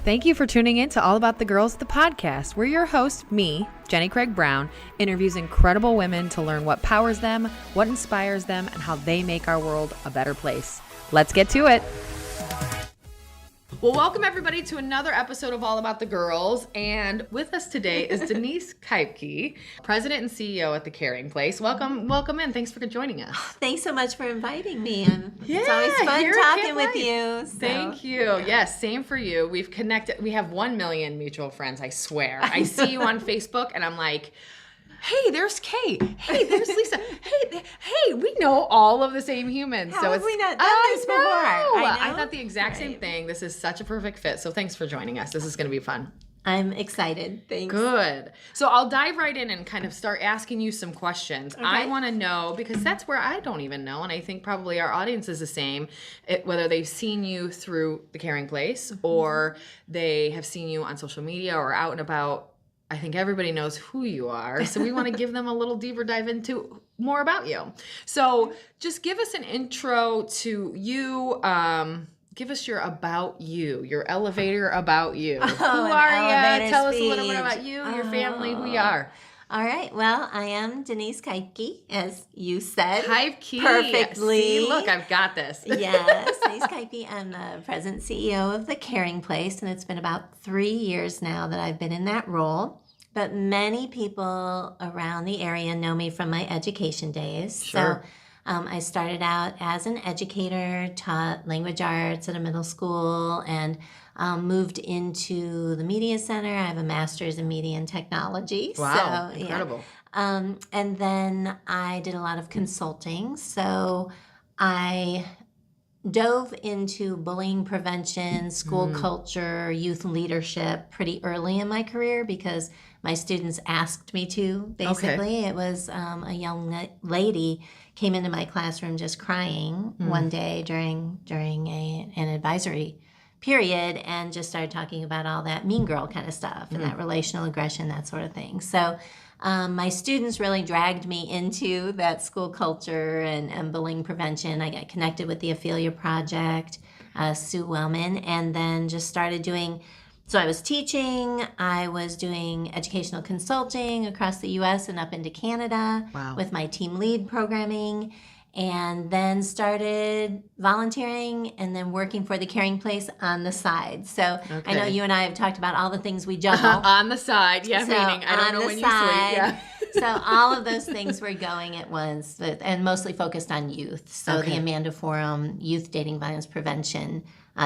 Thank you for tuning in to All About the Girls, the podcast. We're your host, me, Jenny Craig Brown, interviews incredible women to learn what powers them, what inspires them, and how they make our world a better place. Let's get to it. Well, welcome everybody to another episode of All About the Girls. And with us today is Denise Koebcke, President and CEO at The Caring Place. Welcome in. Thanks for joining us. Thanks so much for inviting me. It's always fun talking with you. So. Thank you. Yes, same for you. We've connected. We have 1 million mutual friends, I swear. I see you on Facebook and I'm like, hey, there's Kate. Hey, there's Lisa. Hey, we know all of the same humans. How have we not done this before? I thought the exact same thing. This is such a perfect fit. So thanks for joining us. This is going to be fun. I'm excited. Thanks. Good. So I'll dive right in and kind of start asking you some questions. Okay. I want to know, because that's where I don't even know, and I think probably our audience is the same, whether they've seen you through The Caring Place or they have seen you on social media or out and about. I think everybody knows who you are, so we want to give them a little deeper dive into more about you. So just give us an intro to you. Give us your about you, your elevator about you. Who are you? Tell us a little bit about you, your family, who you are. All right. Well, I am Denise Koebcke, as you said. Koebcke. Perfectly. See, look, I've got this. Yes, Denise Koebcke. I'm the President and CEO of The Caring Place, and it's been about 3 years now that I've been in that role. But many people around the area know me from my education days. Sure. So I started out as an educator, taught language arts at a middle school, and moved into the media center. I have a master's in media and technology. Wow, so, incredible. Yeah. And then I did a lot of consulting. So I dove into bullying prevention, school culture, youth leadership pretty early in my career because my students asked me to, basically. Okay. It was a young lady came into my classroom just crying one day during an advisory period and just started talking about all that mean girl kind of stuff and that relational aggression, that sort of thing. So my students really dragged me into that school culture and bullying prevention. I got connected with the Ophelia Project, Sue Wellman, and then just started doing. So I was teaching, I was doing educational consulting across the U.S. and up into Canada with my team lead programming, and then started volunteering and then working for The Caring Place on the side. So I know you and I have talked about all the things we juggle. On the side, yeah, so meaning I don't know when you sleep. Yeah. So all of those things were going at once, and mostly focused on youth. So the Amanda Forum Youth Dating Violence Prevention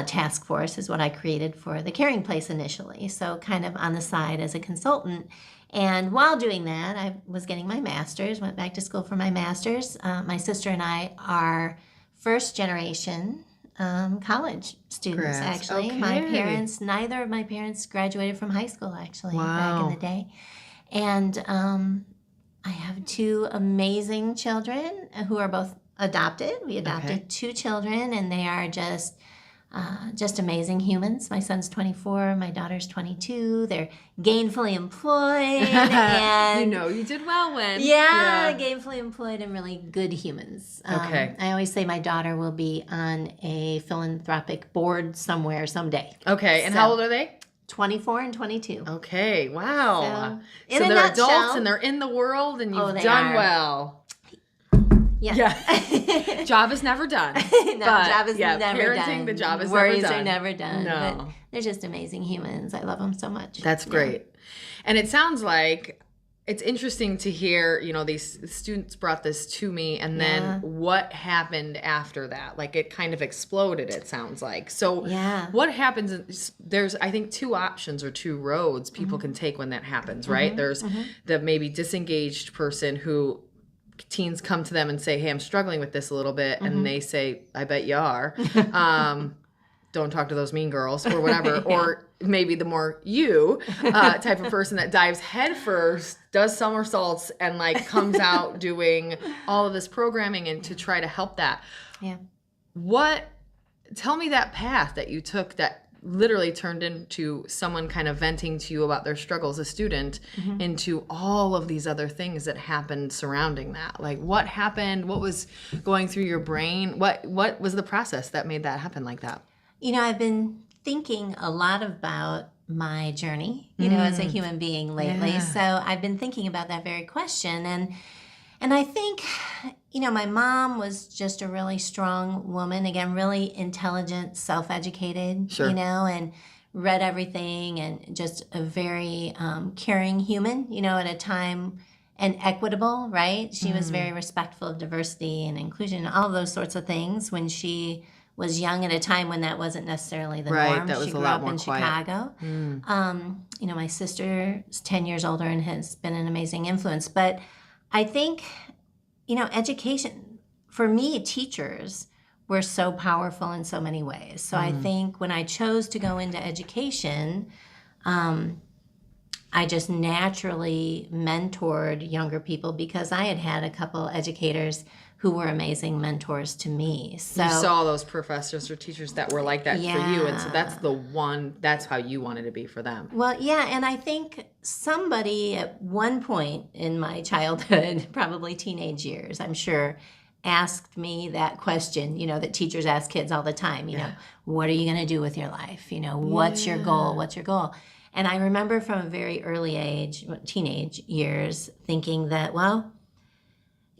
Task Force is what I created for The Caring Place initially. So kind of on the side as a consultant. And while doing that, I was getting my master's, went back to school for my master's. My sister and I are first generation college students, actually. Okay. Neither of my parents graduated from high school, actually, back in the day. And I have 2 amazing children who are both adopted. We adopted 2 children, and they are just amazing humans. My son's 24, my daughter's 22. They're gainfully employed. And you did well when. Yeah, gainfully employed and really good humans. Okay. I always say my daughter will be on a philanthropic board somewhere someday. Okay, and how old are they? 24 and 22. Okay, wow. So they're adults and they're in the world and you've done well. Yeah. Job is never done. Job is never done. The job is Worries never done. are never done. No. But they're just amazing humans. I love them so much. That's great. And it sounds like it's interesting to hear, these students brought this to me and then what happened after that? Like it kind of exploded, it sounds like. So what happens, there's, I think, 2 options or 2 roads people can take when that happens, right? There's the maybe disengaged person who teens come to them and say, hey, I'm struggling with this a little bit. And they say, I bet you are. Don't talk to those mean girls or whatever. Or maybe the more type of person that dives headfirst, does somersaults, and comes out doing all of this programming and to try to help that. Yeah. Tell me that path that you took that literally turned into someone kind of venting to you about their struggles as a student into all of these other things that happened surrounding that. Like what happened? What was going through your brain? What was the process that made that happen like that? I've been thinking a lot about my journey, as a human being lately. Yeah. So I've been thinking about that very question. And I think, my mom was just a really strong woman, again, really intelligent, self-educated, Sure. and read everything, and just a very caring human, at a time, and equitable, right? She was very respectful of diversity and inclusion, all of those sorts of things when she was young, at a time when that wasn't necessarily the Right, norm. that was She a grew lot up more in quiet. Chicago. My sister is 10 years older and has been an amazing influence. But I think, education, for me, teachers were so powerful in so many ways. So I think when I chose to go into education, I just naturally mentored younger people because I had had a couple educators who were amazing mentors to me. So You saw those professors or teachers that were like that for you, and so that's how you wanted to be for them. Well, yeah, and I think somebody at one point in my childhood, probably teenage years, I'm sure, asked me that question, that teachers ask kids all the time, what are you going to do with your life? What's your goal? What's your goal? And I remember from a very early age, teenage years, thinking that, well,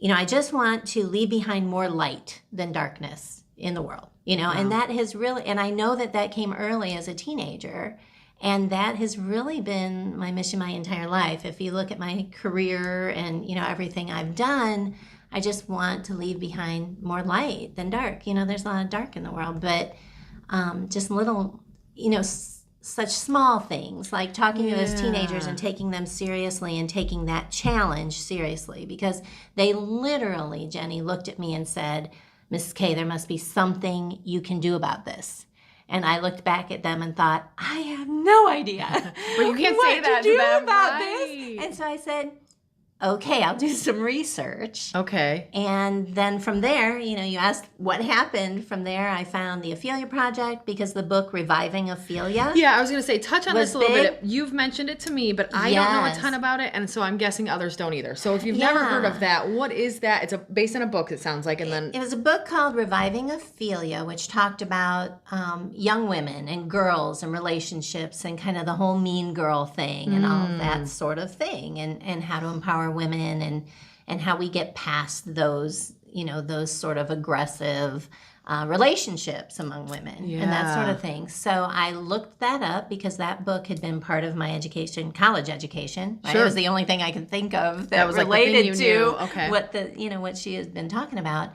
I just want to leave behind more light than darkness in the world, and that has really, and I know that came early as a teenager, and that has really been my mission my entire life. If you look at my career and, everything I've done, I just want to leave behind more light than dark. There's a lot of dark in the world, but just little, such small things like talking to those teenagers and taking them seriously and taking that challenge seriously, because they literally, Jenny, looked at me and said, Mrs. K, there must be something you can do about this. And I looked back at them and thought, I have no idea. But you can't say that to them, about right. this. And so I said, okay, I'll do some research. Okay. And then from there, you asked what happened from there. I found the Ophelia Project, because the book Reviving Ophelia. Yeah, I was going to say, touch on this a little big. bit. You've mentioned it to me, but I don't know a ton about it, and so I'm guessing others don't either. So if you've never heard of that, what is that? It's based on a book, it sounds like, and then... It was a book called Reviving Ophelia, which talked about young women and girls and relationships and kind of the whole mean girl thing and all of that sort of thing, and how to empower women and how we get past those, those sort of aggressive relationships among women and that sort of thing. So I looked that up because that book had been part of my education, college education. Right? Sure. It was the only thing I could think of that was related like the thing you to knew. what she has been talking about.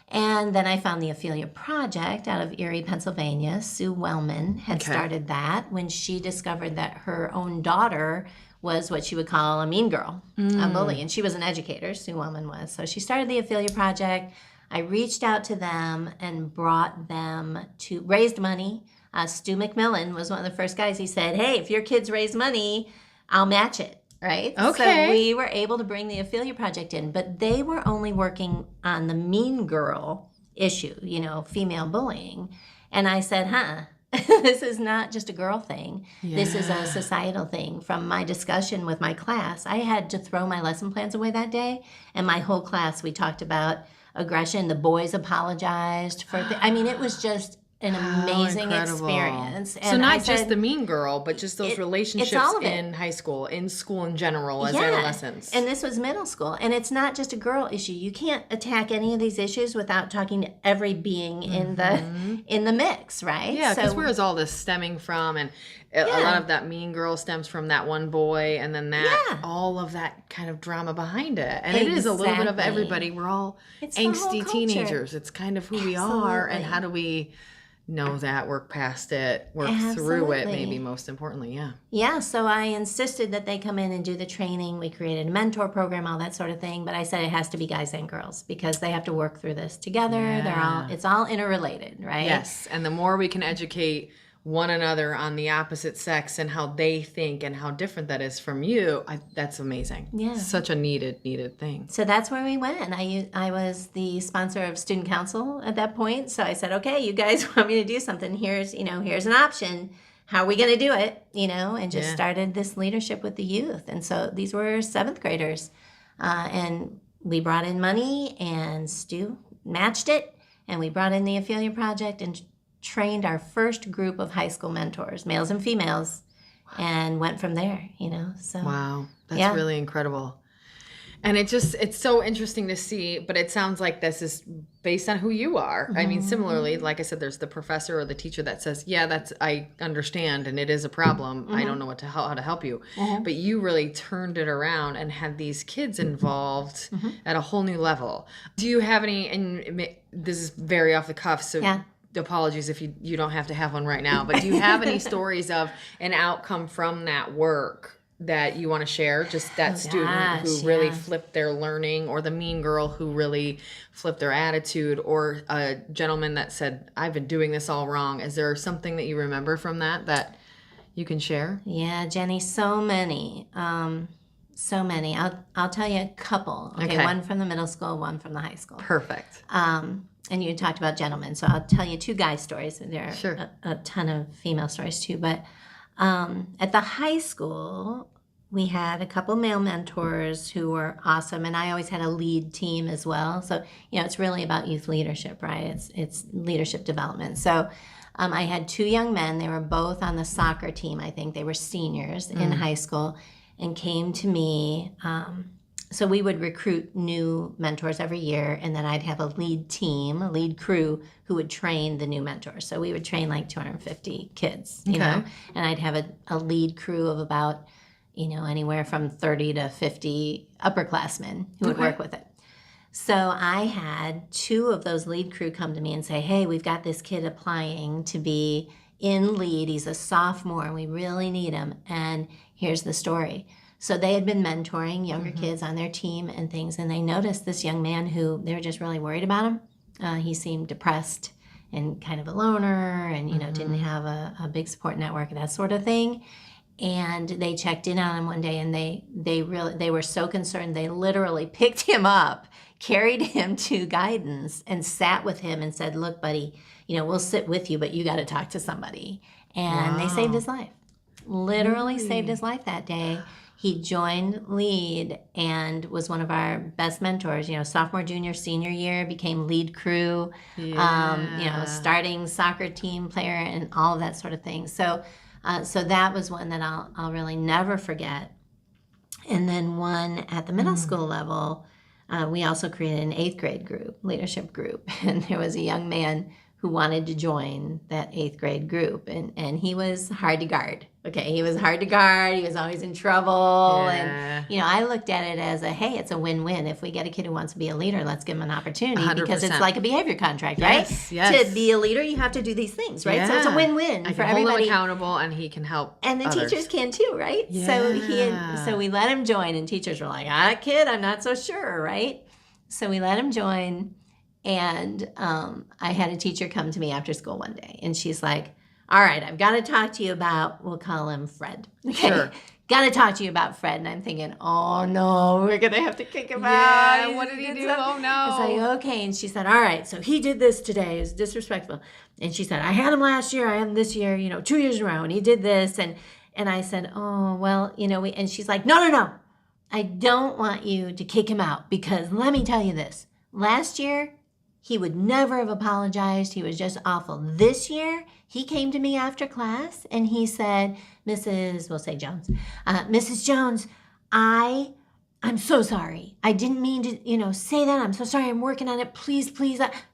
And then I found the Ophelia Project out of Erie, Pennsylvania. Sue Wellman had started that when she discovered that her own daughter was what she would call a mean girl, a bully. And she was an educator, Sue Wellman was. So she started the Ophelia Project. I reached out to them and brought them to, raised money. Stu McMillan was one of the first guys. He said, hey, if your kids raise money, I'll match it. Right? Okay. So we were able to bring the Ophelia Project in, but they were only working on the mean girl issue, female bullying. And I said, this is not just a girl thing. Yeah. This is a societal thing. From my discussion with my class, I had to throw my lesson plans away that day. And my whole class, we talked about aggression. The boys apologized for it was just an amazing experience. And so not just the mean girl, but just those relationships in high school, in school in general, as adolescents. And this was middle school. And it's not just a girl issue. You can't attack any of these issues without talking to every being in the mix, right? Yeah, because where is all this stemming from? And a lot of that mean girl stems from that one boy, and then all of that kind of drama behind it. And it is a little bit of everybody. We're all angsty teenagers. It's kind of who we are, and how do we know that, work past it, work through it, maybe most importantly, Yeah, so I insisted that they come in and do the training. We created a mentor program, all that sort of thing, but I said it has to be guys and girls because they have to work through this together. It's all interrelated, right? Yes, and the more we can educate one another on the opposite sex and how they think and how different that is from you, that's amazing. Yeah. Such a needed thing. So that's where we went. I was the sponsor of student council at that point. So I said, okay, you guys want me to do something. Here's an option. How are we going to do it? And just started this leadership with the youth. And so these were 7th graders. And we brought in money and Stu matched it. And we brought in the Ophelia Project and trained our first group of high school mentors, males and females, and went from there, so. Wow, that's really incredible. And it's so interesting to see, but it sounds like this is based on who you are. I mean, similarly, like I said, there's the professor or the teacher that says, yeah, I understand, and it is a problem. I don't know how to help you. But you really turned it around and had these kids involved at a whole new level. Do you have any, and this is very off the cuff, so apologies if you don't have to have one right now, but do you have any stories of an outcome from that work that you want to share? Just that student who really flipped their learning, or the mean girl who really flipped their attitude, or a gentleman that said, I've been doing this all wrong. Is there something that you remember from that you can share? Yeah, Jenny, so many. So many. I'll tell you a couple. Okay, one from the middle school, one from the high school. Perfect. And you talked about gentlemen, so I'll tell you two guy stories. There are a ton of female stories too, but at the high school, we had a couple male mentors who were awesome, and I always had a lead team as well. So, it's really about youth leadership, right? It's leadership development. So I had two young men. They were both on the soccer team, I think. They were seniors in high school and came to me. So we would recruit new mentors every year, and then I'd have a lead team, a lead crew who would train the new mentors. So we would train like 250 kids, you know, and I'd have a lead crew of about, anywhere from 30 to 50 upperclassmen who would work with it. So I had two of those lead crew come to me and say, hey, we've got this kid applying to be in lead. He's a sophomore, and we really need him. And here's the story. So they had been mentoring younger kids on their team and things, and they noticed this young man who they were just really worried about him. He seemed depressed and kind of a loner, and didn't have a big support network, that sort of thing. And they checked in on him one day, and they were so concerned they literally picked him up, carried him to guidance, and sat with him and said, "Look, buddy, we'll sit with you, but you got to talk to somebody." And they saved his life. Literally saved his life that day. He joined lead and was one of our best mentors. Sophomore, junior, senior year, became lead crew, starting soccer team player, and all of that sort of thing. So that was one that I'll really never forget. And then one at the middle school level, we also created an 8th grade group, leadership group, and there was a young man who wanted to join that 8th grade group, and he was hard to guard. Okay, he was hard to guard. He was always in trouble. And, I looked at it as hey, it's a win-win. If we get a kid who wants to be a leader, let's give him an opportunity 100%. Because it's like a behavior contract, right? Yes. To be a leader, you have to do these things, right? So it's a win-win for everybody. Hold him accountable, and he can help and the others. Teachers can too, right? Yeah. So we let him join, and teachers were like, kid, I'm not so sure, right? So we let him join. And I had a teacher come to me after school one day, and she's like, all right, I've got to talk to you about, we'll call him Fred. Okay? Sure. Got to talk to you about Fred. And I'm thinking, oh, no, we're going to have to kick him out. What did he do? Oh, no. It's like, okay. And she said, all right, so he did this today. It's disrespectful. And she said, I had him last year. I had him this year, 2 years in a row. And he did this. And I said, oh, well, and she's like, no. I don't want you to kick him out, because let me tell you this. Last year, he would never have apologized. He was just awful. This year, he came to me after class and he said, we'll say Jones, Mrs. Jones, I'm so sorry. I didn't mean to, say that. I'm so sorry. I'm working on it. Please,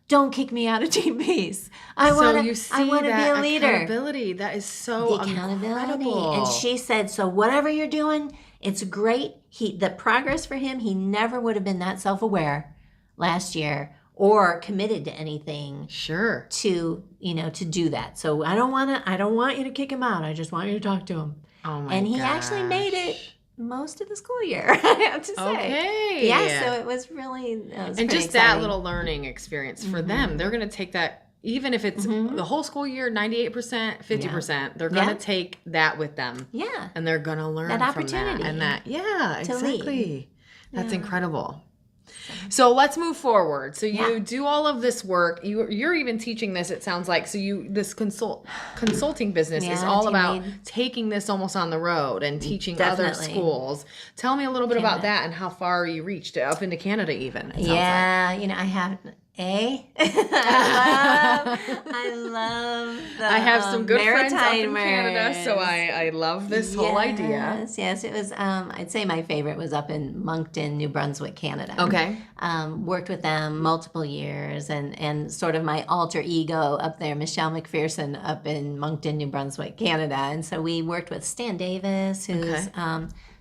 don't kick me out of Team Peace. I want to be a leader. Accountability. That is so incredible. And she said, so whatever you're doing, it's great. The progress for him, he never would have been that self-aware last year or committed to anything to do that. So I don't want you to kick him out. I just want you to talk to him. Oh my And he actually made it most of the school year, I have to say. Okay. Yeah, so it was really and just exciting. That little learning experience for them. They're going to take that, even if it's the whole school year, 98%, 50%, they're going to take that with them. Yeah. And they're going to learn that opportunity. From that. And that, exactly. Lead. That's incredible. So let's move forward. So you do all of this work. You're even teaching this, it sounds like. So this consulting business is all about taking this almost on the road and teaching other schools. Tell me a little bit about that and how far you reached up into Canada even. It sounds like. I have I love the I have some good friends up in Maritimers. Canada, so I love this whole idea. Yes, it was, I'd say my favorite was up in Moncton, New Brunswick, Canada. Okay. Worked with them multiple years, and sort of my alter ego up there, Michelle McPherson, up in Moncton, New Brunswick, Canada. And so we worked with Stan Davis, who's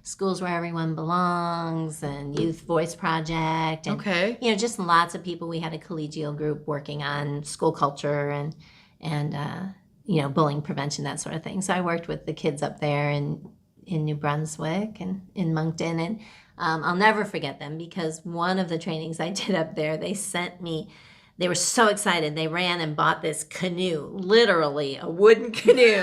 Schools Where Everyone Belongs and Youth Voice Project. And, just lots of people. We had a collegial group working on school culture and bullying prevention, that sort of thing. So I worked with the kids up there in New Brunswick and in Moncton. And I'll never forget them because one of the trainings I did up there, they were so excited. They ran and bought this canoe, literally a wooden canoe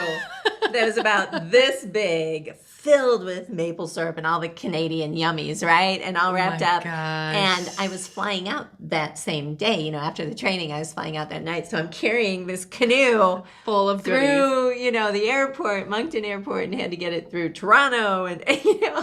that was about this big, filled with maple syrup and all the Canadian yummies, right? And all wrapped up. Gosh. And I was flying out that same day, after the training, I was flying out that night. So I'm carrying this canoe full of through, the airport, Moncton Airport, and had to get it through Toronto and,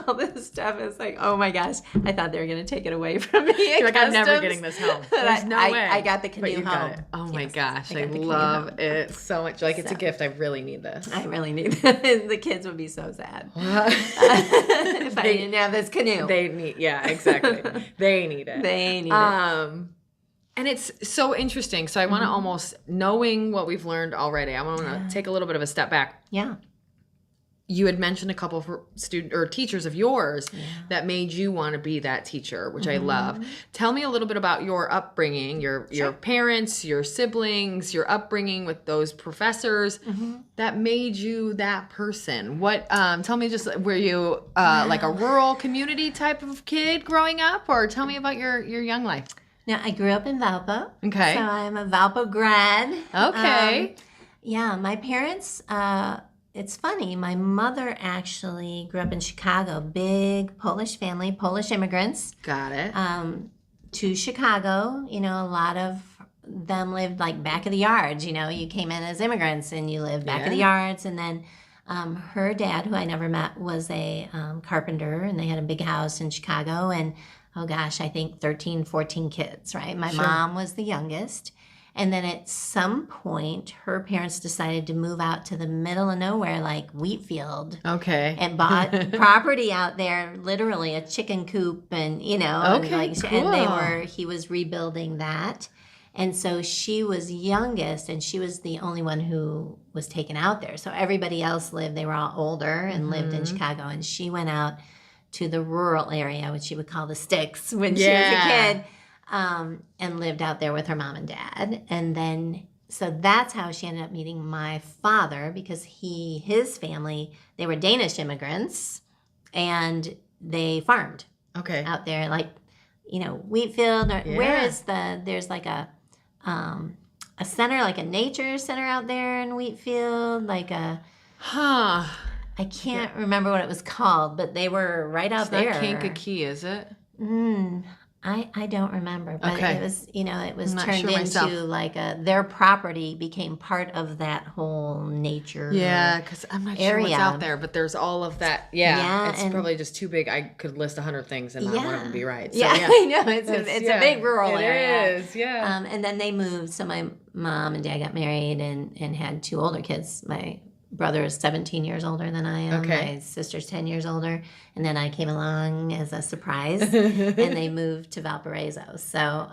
all this stuff. It's like, oh my gosh, I thought they were going to take it away from me. You're like, I'm never getting this home. There's no way. I got the canoe home. Oh my gosh, I love it so much. Like, it's a gift. I really need this. I really need this. The kids would be so sad. If I didn't have this canoe. They need, exactly. They need it. They need it. And it's so interesting. So I want to almost, knowing what we've learned already, I want to take a little bit of a step back. Yeah. You had mentioned a couple of teachers of yours that made you want to be that teacher, which I love. Tell me a little bit about your upbringing, your parents, your siblings, your upbringing with those professors that made you that person. What? Tell me, just were you like a rural community type of kid growing up, or tell me about your young life? Now, I grew up in Valpo. Okay. So I'm a Valpo grad. Okay. My parents. It's funny, my mother actually grew up in Chicago, big Polish family, Polish immigrants. Got it. To Chicago, a lot of them lived like back of the yards, you came in as immigrants and you lived back of the yards. And then her dad, who I never met, was a carpenter, and they had a big house in Chicago. And oh gosh, I think 13, 14 kids, right? My mom was the youngest. And then at some point, her parents decided to move out to the middle of nowhere, like Wheatfield. Okay. And bought property out there, literally a chicken coop, and cool. And he was rebuilding that. And so she was youngest, and she was the only one who was taken out there. So everybody else they were all older and lived in Chicago. And she went out to the rural area, which she would call the sticks when she was a kid. And lived out there with her mom and dad. And then, so that's how she ended up meeting my father, because his family, they were Danish immigrants, and they farmed out there, like, Wheatfield. Where is there's like a center, like a nature center out there in Wheatfield, like a, I can't remember what it was called, but they were right out there. It's not Koebcke, is it? I don't remember, but it was, it was turned myself. into like their property became part of that whole nature. Yeah, because I'm not sure what's out there, but there's all of that. Yeah, it's probably just too big. I could list 100 things and not one of them be right. So, I know. It's a big rural area. It is, yeah. And then they moved. So my mom and dad got married and had two older kids. My brother is 17 years older than I am. My sister's 10 years older. And then I came along as a surprise, and they moved to Valparaiso. So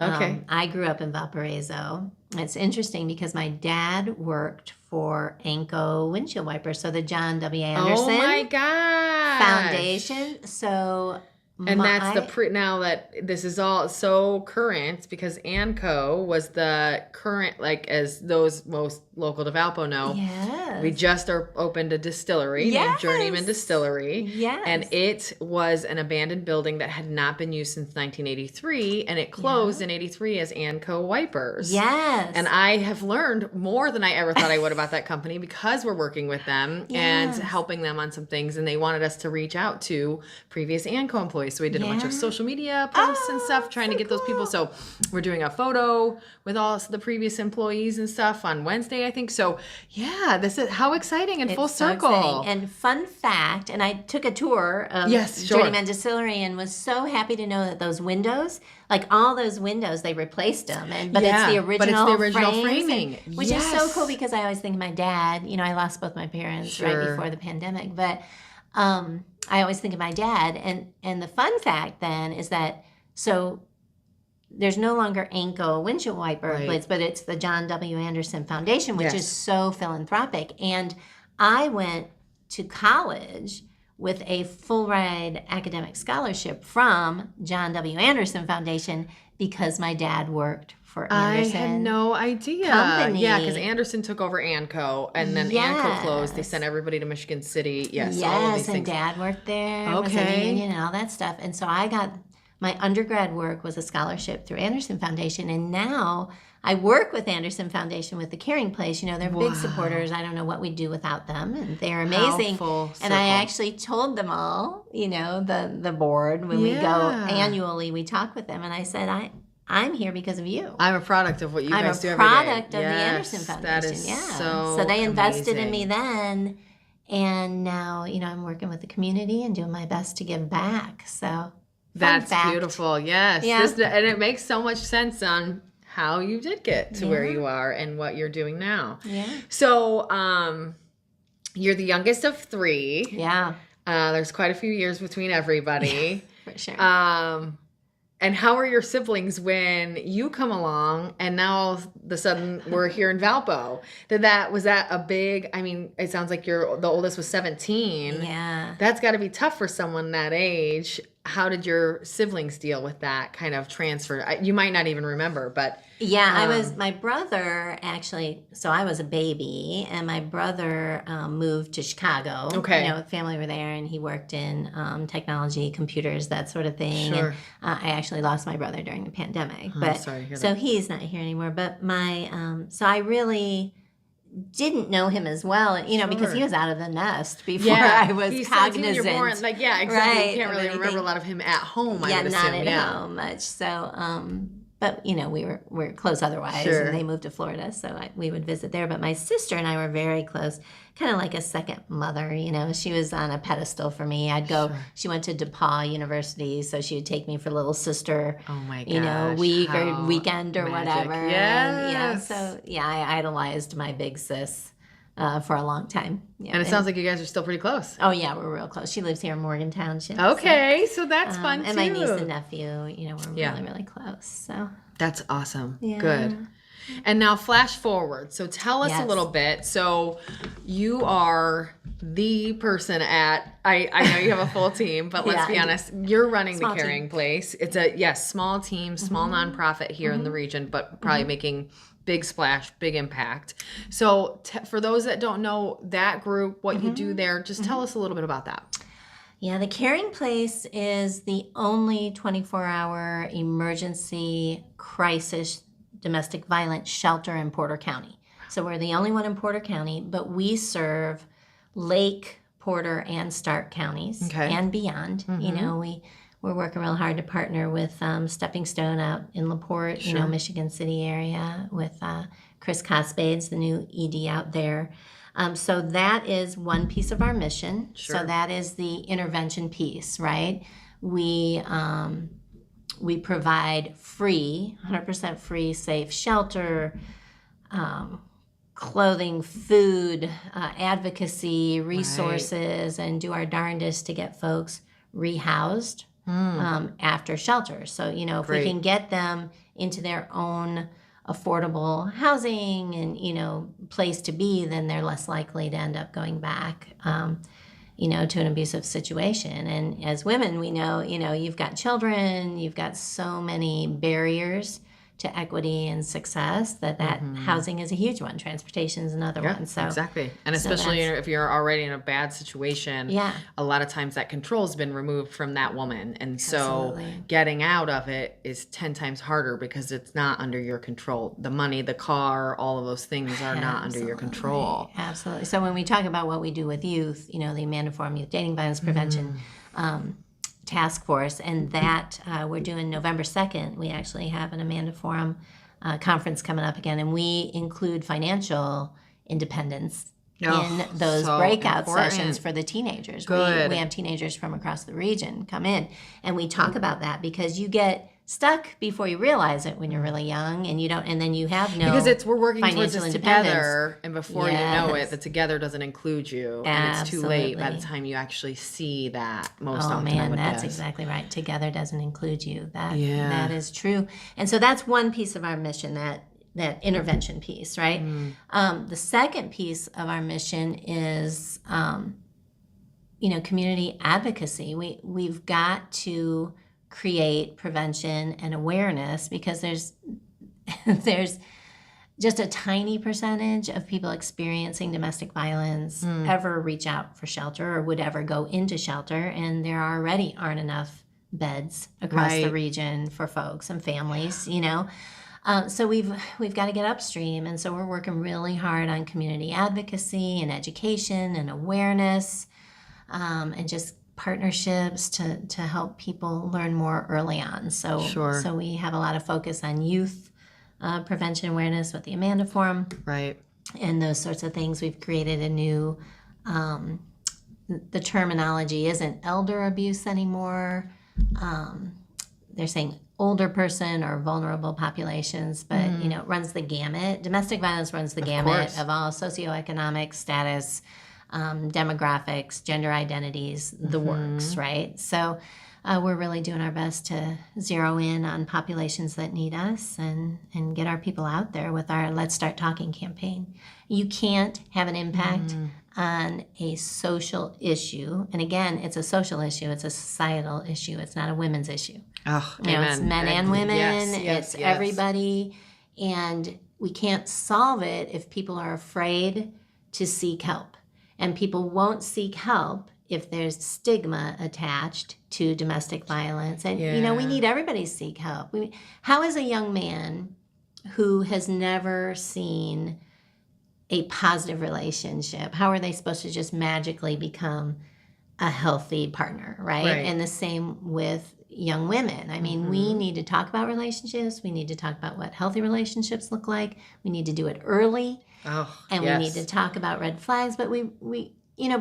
I grew up in Valparaiso. It's interesting because my dad worked for Anco windshield wipers, so the John W. Anderson Foundation. So... And that's now that this is all so current, because Anco was the current, like, as those most local to Valpo know, we just opened a distillery named Journeyman Distillery. Yes. And it was an abandoned building that had not been used since 1983, and it closed in 83 as Anco Wipers. Yes. And I have learned more than I ever thought I would about that company, because we're working with them and helping them on some things, and they wanted us to reach out to previous Anco employees employees. So we did a bunch of social media posts and stuff, trying to get those people. So we're doing a photo with all the previous employees and stuff on Wednesday, I think. So yeah, this is how exciting and full circle. Exciting. And fun fact, and I took a tour of Journeyman Distillery and was so happy to know that those windows, like all those windows, they replaced them. But it's the original, framing. Which is so cool because I always think of my dad. You know, I lost both my parents right before the pandemic. But I always think of my dad. And the fun fact then is that, so there's no longer Anko windshield wiper blades, but it's the John W. Anderson Foundation, which is so philanthropic. And I went to college with a full ride academic scholarship from John W. Anderson Foundation because my dad worked for Anderson. I had no idea. Company. Yeah, because Anderson took over Anko, and then Anko closed. They sent everybody to Michigan City. Yes, all of these things. And Dad worked there. Was in the union and all that stuff. And so I got my undergrad work was a scholarship through Anderson Foundation, and now I work with Anderson Foundation with the Caring Place. You know, they're big supporters. I don't know what we'd do without them, and they're amazing. And I actually told them all, you know, the board when we go annually, we talk with them, and I said, I'm here because of you. I'm a product of what you guys do every day. I'm a product of the Anderson Foundation. That is so they invested in amazing. me then, and now, you know, I'm working with the community and doing my best to give back. So that's beautiful. Yes. And it makes so much sense on how you did get to where you are and what you're doing now. Yeah. So, you're the youngest of 3. Yeah. There's quite a few years between everybody. For sure. And how are your siblings when you come along and now all of a sudden we're here in Valpo? Was that a big, I mean, it sounds like the oldest was 17. Yeah. That's got to be tough for someone that age. How did your siblings deal with that kind of transfer? You might not even remember, but... Yeah, my brother actually, so I was a baby, and my brother moved to Chicago. Okay. You know, family were there, and he worked in technology, computers, that sort of thing. Sure. And I actually lost my brother during the pandemic. I'm sorry to hear so that. he's not here anymore. But so I really didn't know him as well, you know, because he was out of the nest before I was cognizant. You're born, exactly. Right, You can't really remember a lot of him at home, I would not assume. at home much. So, but, you know, we're close otherwise, and they moved to Florida, so we would visit there. But my sister and I were very close, kind of like a second mother, you know. She was on a pedestal for me. I'd go, she went to DePaul University, so she would take me for little sister, you know, week or weekend or whatever. Yes. I idolized my big sis for a long time. Yeah. And it sounds like you guys are still pretty close. Oh, yeah, we're real close. She lives here in Morgan Township. Okay, so that's fun, too. And my niece and nephew, you know, we're really, really close. So that's awesome. Yeah. Good. And now flash forward. So tell us a little bit. So you are the person I know you have a full team, but let's be honest, you're running the Caring Place. It's a, small team, small nonprofit here in the region, but probably making big splash, big impact. So for those that don't know that group, what you do there, just tell us a little bit about that. Yeah, the Caring Place is the only 24-hour emergency crisis domestic violence shelter in Porter County. So we're the only one in Porter County, but we serve Lake, Porter, and Stark counties and beyond. You know, we're working real hard to partner with Stepping Stone out in LaPorte, you know, Michigan City area, with Chris Cospades, the new ED out there. So that is one piece of our mission. So that is the intervention piece, right? We provide free, 100% free, safe shelter, clothing, food, advocacy, resources, and do our darndest to get folks rehoused after shelter. So, you know, if we can get them into their own affordable housing and, you know, place to be, then they're less likely to end up going back, you know, to an abusive situation. And as women, we know, you know, you've got children, you've got so many barriers to equity and success that housing is a huge one. Transportation is another one. So exactly. And especially if you're already in a bad situation, a lot of times that control's been removed from that woman. And so getting out of it is 10 times harder because it's not under your control. The money, the car, all of those things are not under your control. Absolutely. So when we talk about what we do with youth, you know, the Amanda Forum Youth Dating Violence Prevention task force, and that we're doing November 2nd. We actually have an Amanda Forum conference coming up again, and we include financial independence in those breakout sessions for the teenagers. Good. We have teenagers from across the region come in, and we talk about that because you get stuck before you realize it when you're really young, and you don't, and then you have no because we're working towards financial this independence. Together, and before you know it, the together doesn't include you, and it's too late by the Absolutely. time you actually see that. Most Oh often, man, it that's does. exactly right. Together doesn't include you. That Yeah. that is true. And so that's one piece of our mission, that intervention piece, right? The second piece of our mission is, community advocacy. We've got to create prevention and awareness because there's just a tiny percentage of people experiencing domestic violence ever reach out for shelter or would ever go into shelter, and there already aren't enough beds across the region for folks and families, so we've got to get upstream, and so we're working really hard on community advocacy and education and awareness, and just partnerships to help people learn more early on. So we have a lot of focus on youth prevention awareness with the Amanda Forum, Right. and those sorts of things. We've created a new, the terminology isn't elder abuse anymore. They're saying older person or vulnerable populations, but it runs the gamut. Domestic violence runs the gamut of all socioeconomic status, demographics, gender identities, the works, right? So we're really doing our best to zero in on populations that need us and get our people out there with our Let's Start Talking campaign. You can't have an impact on a social issue. And again, it's a social issue. It's a societal issue. It's not a women's issue. Oh, It's men and women. Yes, it's everybody. And we can't solve it if people are afraid to seek help. And people won't seek help if there's stigma attached to domestic violence. And, we need everybody to seek help. How is a young man who has never seen a positive relationship, how are they supposed to just magically become a healthy partner, right? And the same with young women. I mean, we need to talk about relationships. We need to talk about what healthy relationships look like. We need to do it early. We need to talk about red flags. But we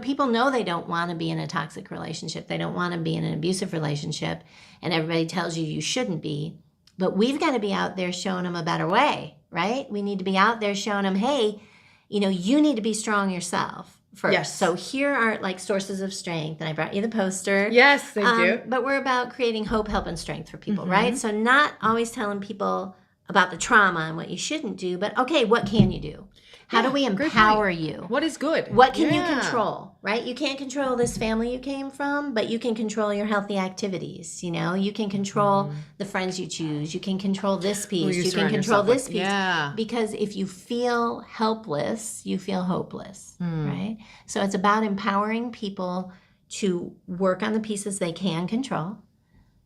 people know they don't want to be in a toxic relationship. They don't want to be in an abusive relationship. And everybody tells you shouldn't be. But we've got to be out there showing them a better way, right? We need to be out there showing them, hey, you need to be strong yourself first. Yes. So here are sources of strength. And I brought you the poster. Yes, thank you. But we're about creating hope, help, and strength for people, right? So not always telling people about the trauma and what you shouldn't do, but okay, what can you do? How do we empower you? What is good? What can you control, right? You can't control this family you came from, but you can control your healthy activities. You can control the friends you choose. You can control this piece. You can control this piece. Yeah. Because if you feel helpless, you feel hopeless, right? So it's about empowering people to work on the pieces they can control,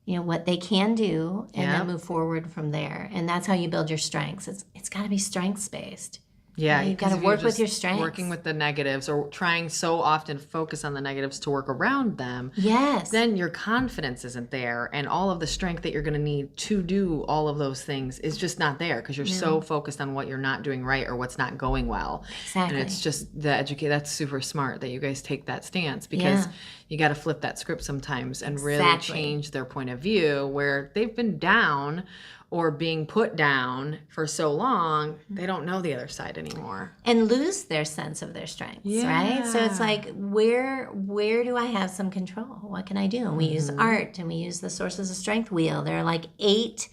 what they can do, and then move forward from there. And that's how you build your strengths. It's got to be strengths-based. Yeah, you've got to work with your strengths. Working with the negatives or trying so often to focus on the negatives to work around them. Yes. Then your confidence isn't there, and all of the strength that you're going to need to do all of those things is just not there because you're so focused on what you're not doing right or what's not going well. Exactly. And it's just that's super smart that you guys take that stance because you got to flip that script sometimes and really change their point of view where they've been down or being put down for so long, they don't know the other side anymore. And lose their sense of their strengths, right? So it's like, where do I have some control? What can I do? And we use art and we use the Sources of Strength wheel. There are 8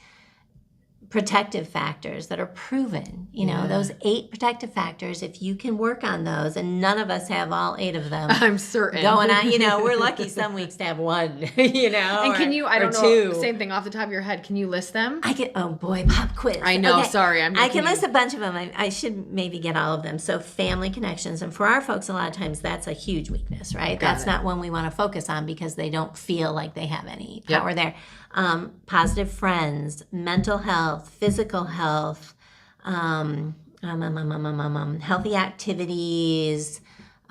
protective factors that are proven. Those 8 protective factors, if you can work on those, and none of us have all 8 of them. I'm certain. Going on, we're lucky some weeks to have one, And can you, I don't know, 2. same thing off the top of your head, can you list them? I can, oh boy, pop quiz. I know, okay. sorry. I can list a bunch of them. I should maybe get all of them. So family connections. And for our folks, a lot of times that's a huge weakness, right? That's not one we want to focus on because they don't feel like they have any power there. Positive friends, mental health, physical health, healthy activities,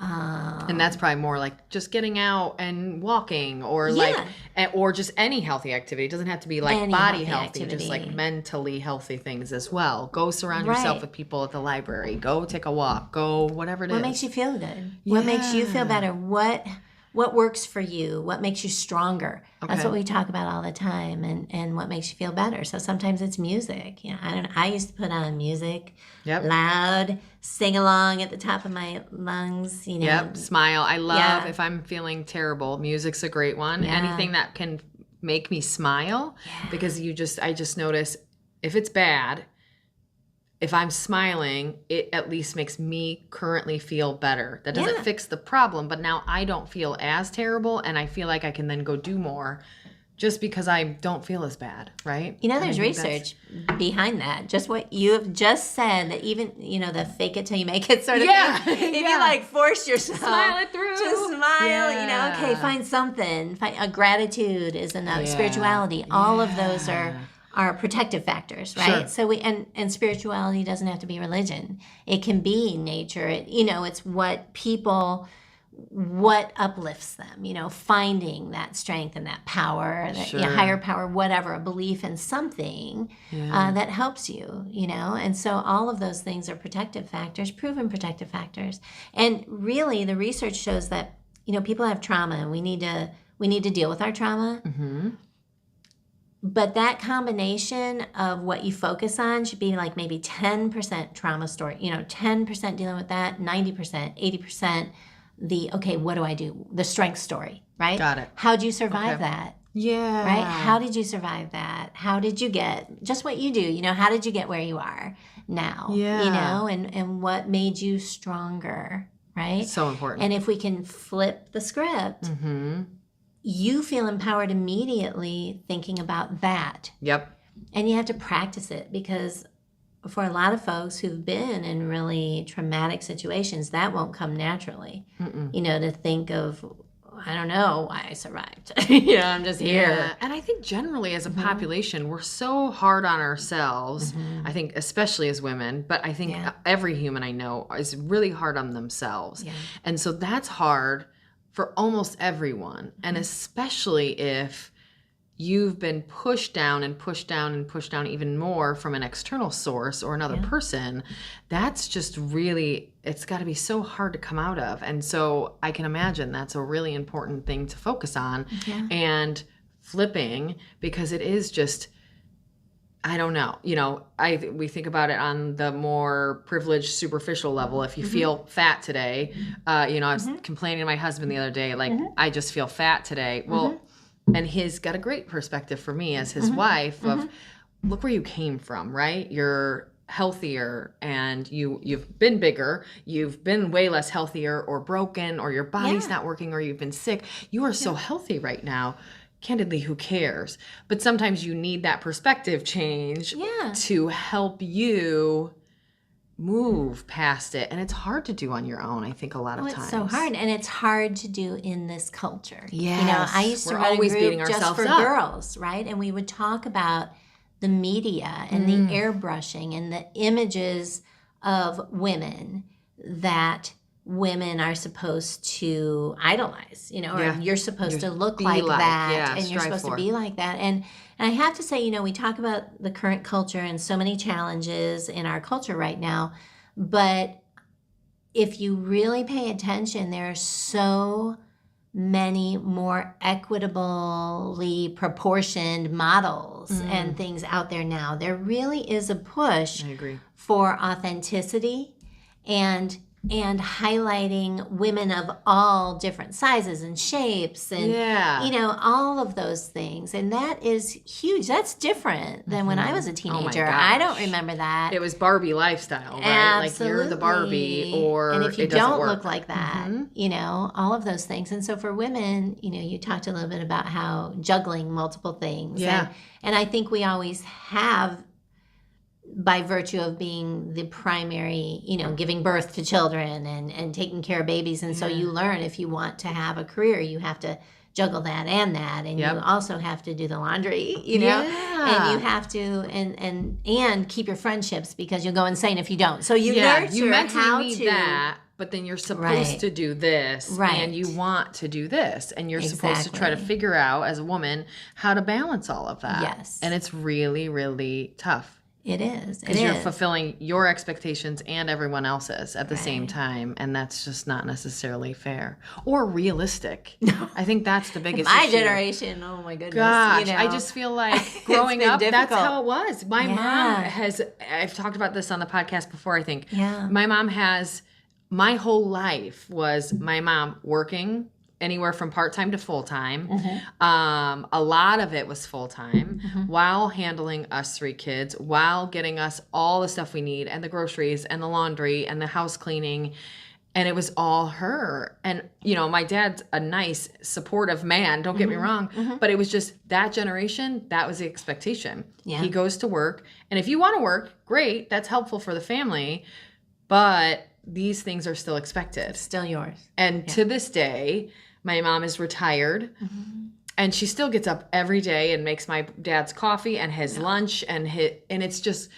And that's probably more like just getting out and walking, or or just any healthy activity. It doesn't have to be like body healthy, just like mentally healthy things as well. Go surround yourself with people at the library. Go take a walk. Go whatever it is. What makes you feel good? What makes you feel better? What works for you? What makes you stronger? Okay. That's what we talk about all the time, and what makes you feel better. So sometimes it's music. I used to put on music, loud, sing along at the top of my lungs. Smile. I love if I'm feeling terrible. Music's a great one. Yeah. Anything that can make me smile, because I just notice if it's bad. If I'm smiling, it at least makes me currently feel better. That doesn't fix the problem, but now I don't feel as terrible, and I feel like I can then go do more just because I don't feel as bad, right? There's research behind that. Just what you have just said, that even, the fake it till you make it sort of thing. If you force yourself smile it through. To smile, okay, find something. Gratitude is enough. Spirituality, all of those are protective factors, right? Sure. So and spirituality doesn't have to be religion. It can be nature. It's what uplifts them, finding that strength and that power, that higher power, whatever, a belief in something that helps you, And so all of those things are protective factors, proven protective factors. And really the research shows that, people have trauma, and we need to deal with our trauma. Mm-hmm. But that combination of what you focus on should be like maybe 10% trauma story, 10% dealing with that, 90%, 80% what do I do? The strength story, right? Got it. How'd you survive that? Yeah. Right? How did you survive that? How did you get, just what you do, how did you get where you are now? Yeah. And what made you stronger, right? So important. And if we can flip the script, you feel empowered immediately thinking about that. Yep. And you have to practice it, because for a lot of folks who've been in really traumatic situations, that won't come naturally. To think of, I don't know why I survived. I'm just here. Yeah. And I think generally as a population, we're so hard on ourselves. I think especially as women, but I think every human I know is really hard on themselves. Yeah. And so that's hard for almost everyone, and especially if you've been pushed down and pushed down and pushed down even more from an external source or another person, that's just really, it's got to be so hard to come out of. And so I can imagine that's a really important thing to focus on and flipping, because it is just, I don't know. We think about it on the more privileged, superficial level. If you feel fat today, I was complaining to my husband the other day, I just feel fat today. Well, and he's got a great perspective for me as his wife of, look where you came from, right? You're healthier, and you've been bigger. You've been way less healthier or broken, or your body's not working, or you've been sick. You are so healthy right now. Candidly, who cares? But sometimes you need that perspective change to help you move past it. And it's hard to do on your own, I think, a lot of times. It's so hard. And it's hard to do in this culture. Yes. I used to run a group just for girls, right? And we would talk about the media and the airbrushing and the images of women that women are supposed to idolize, or you're supposed to look like that, and you're supposed to be like that. And I have to say, we talk about the current culture and so many challenges in our culture right now, but if you really pay attention, there are so many more equitably proportioned models and things out there now. There really is a push for authenticity and highlighting women of all different sizes and shapes and, all of those things. And that is huge. That's different than when I was a teenager. I don't remember that. It was Barbie lifestyle, right? Absolutely. Like you're the Barbie, or and if you don't look like that, all of those things. And so for women, you talked a little bit about how juggling multiple things. Yeah. And I think we always have, by virtue of being the primary, giving birth to children and taking care of babies. And so you learn, if you want to have a career, you have to juggle that. And you also have to do the laundry, and you have to, and keep your friendships, because you'll go insane if you don't. So you nurture you mentally how need to that. but then you're supposed Right. to do this, Right. and you want to do this, and you're supposed to try to Exactly. figure out as a woman how to balance all of that. Yes. And it's really, really tough. It is. It Because you're is. fulfilling your expectations and everyone else's at the same Right. time, and that's just not necessarily fair or realistic. I think that's the biggest My issue. generation, oh my goodness. Gosh, you know, I just feel like growing been up, that's difficult. how it was. My mom Yeah. has, I've talked about this on the podcast before, I think. Yeah. My mom has, my whole life was my mom working anywhere from part-time to full-time. A lot of it was full-time while handling us 3 kids, while getting us all the stuff we need and the groceries and the laundry and the house cleaning. And it was all her. And, you know, my dad's a nice, supportive man, don't get me wrong, but it was just that generation, that was the expectation. Yeah. He goes to work. And if you want to work, great, that's helpful for the family. But these things are still expected. Still yours. And to this day, my mom is retired. And she still gets up every day and makes my dad's coffee and his lunch. And it's just,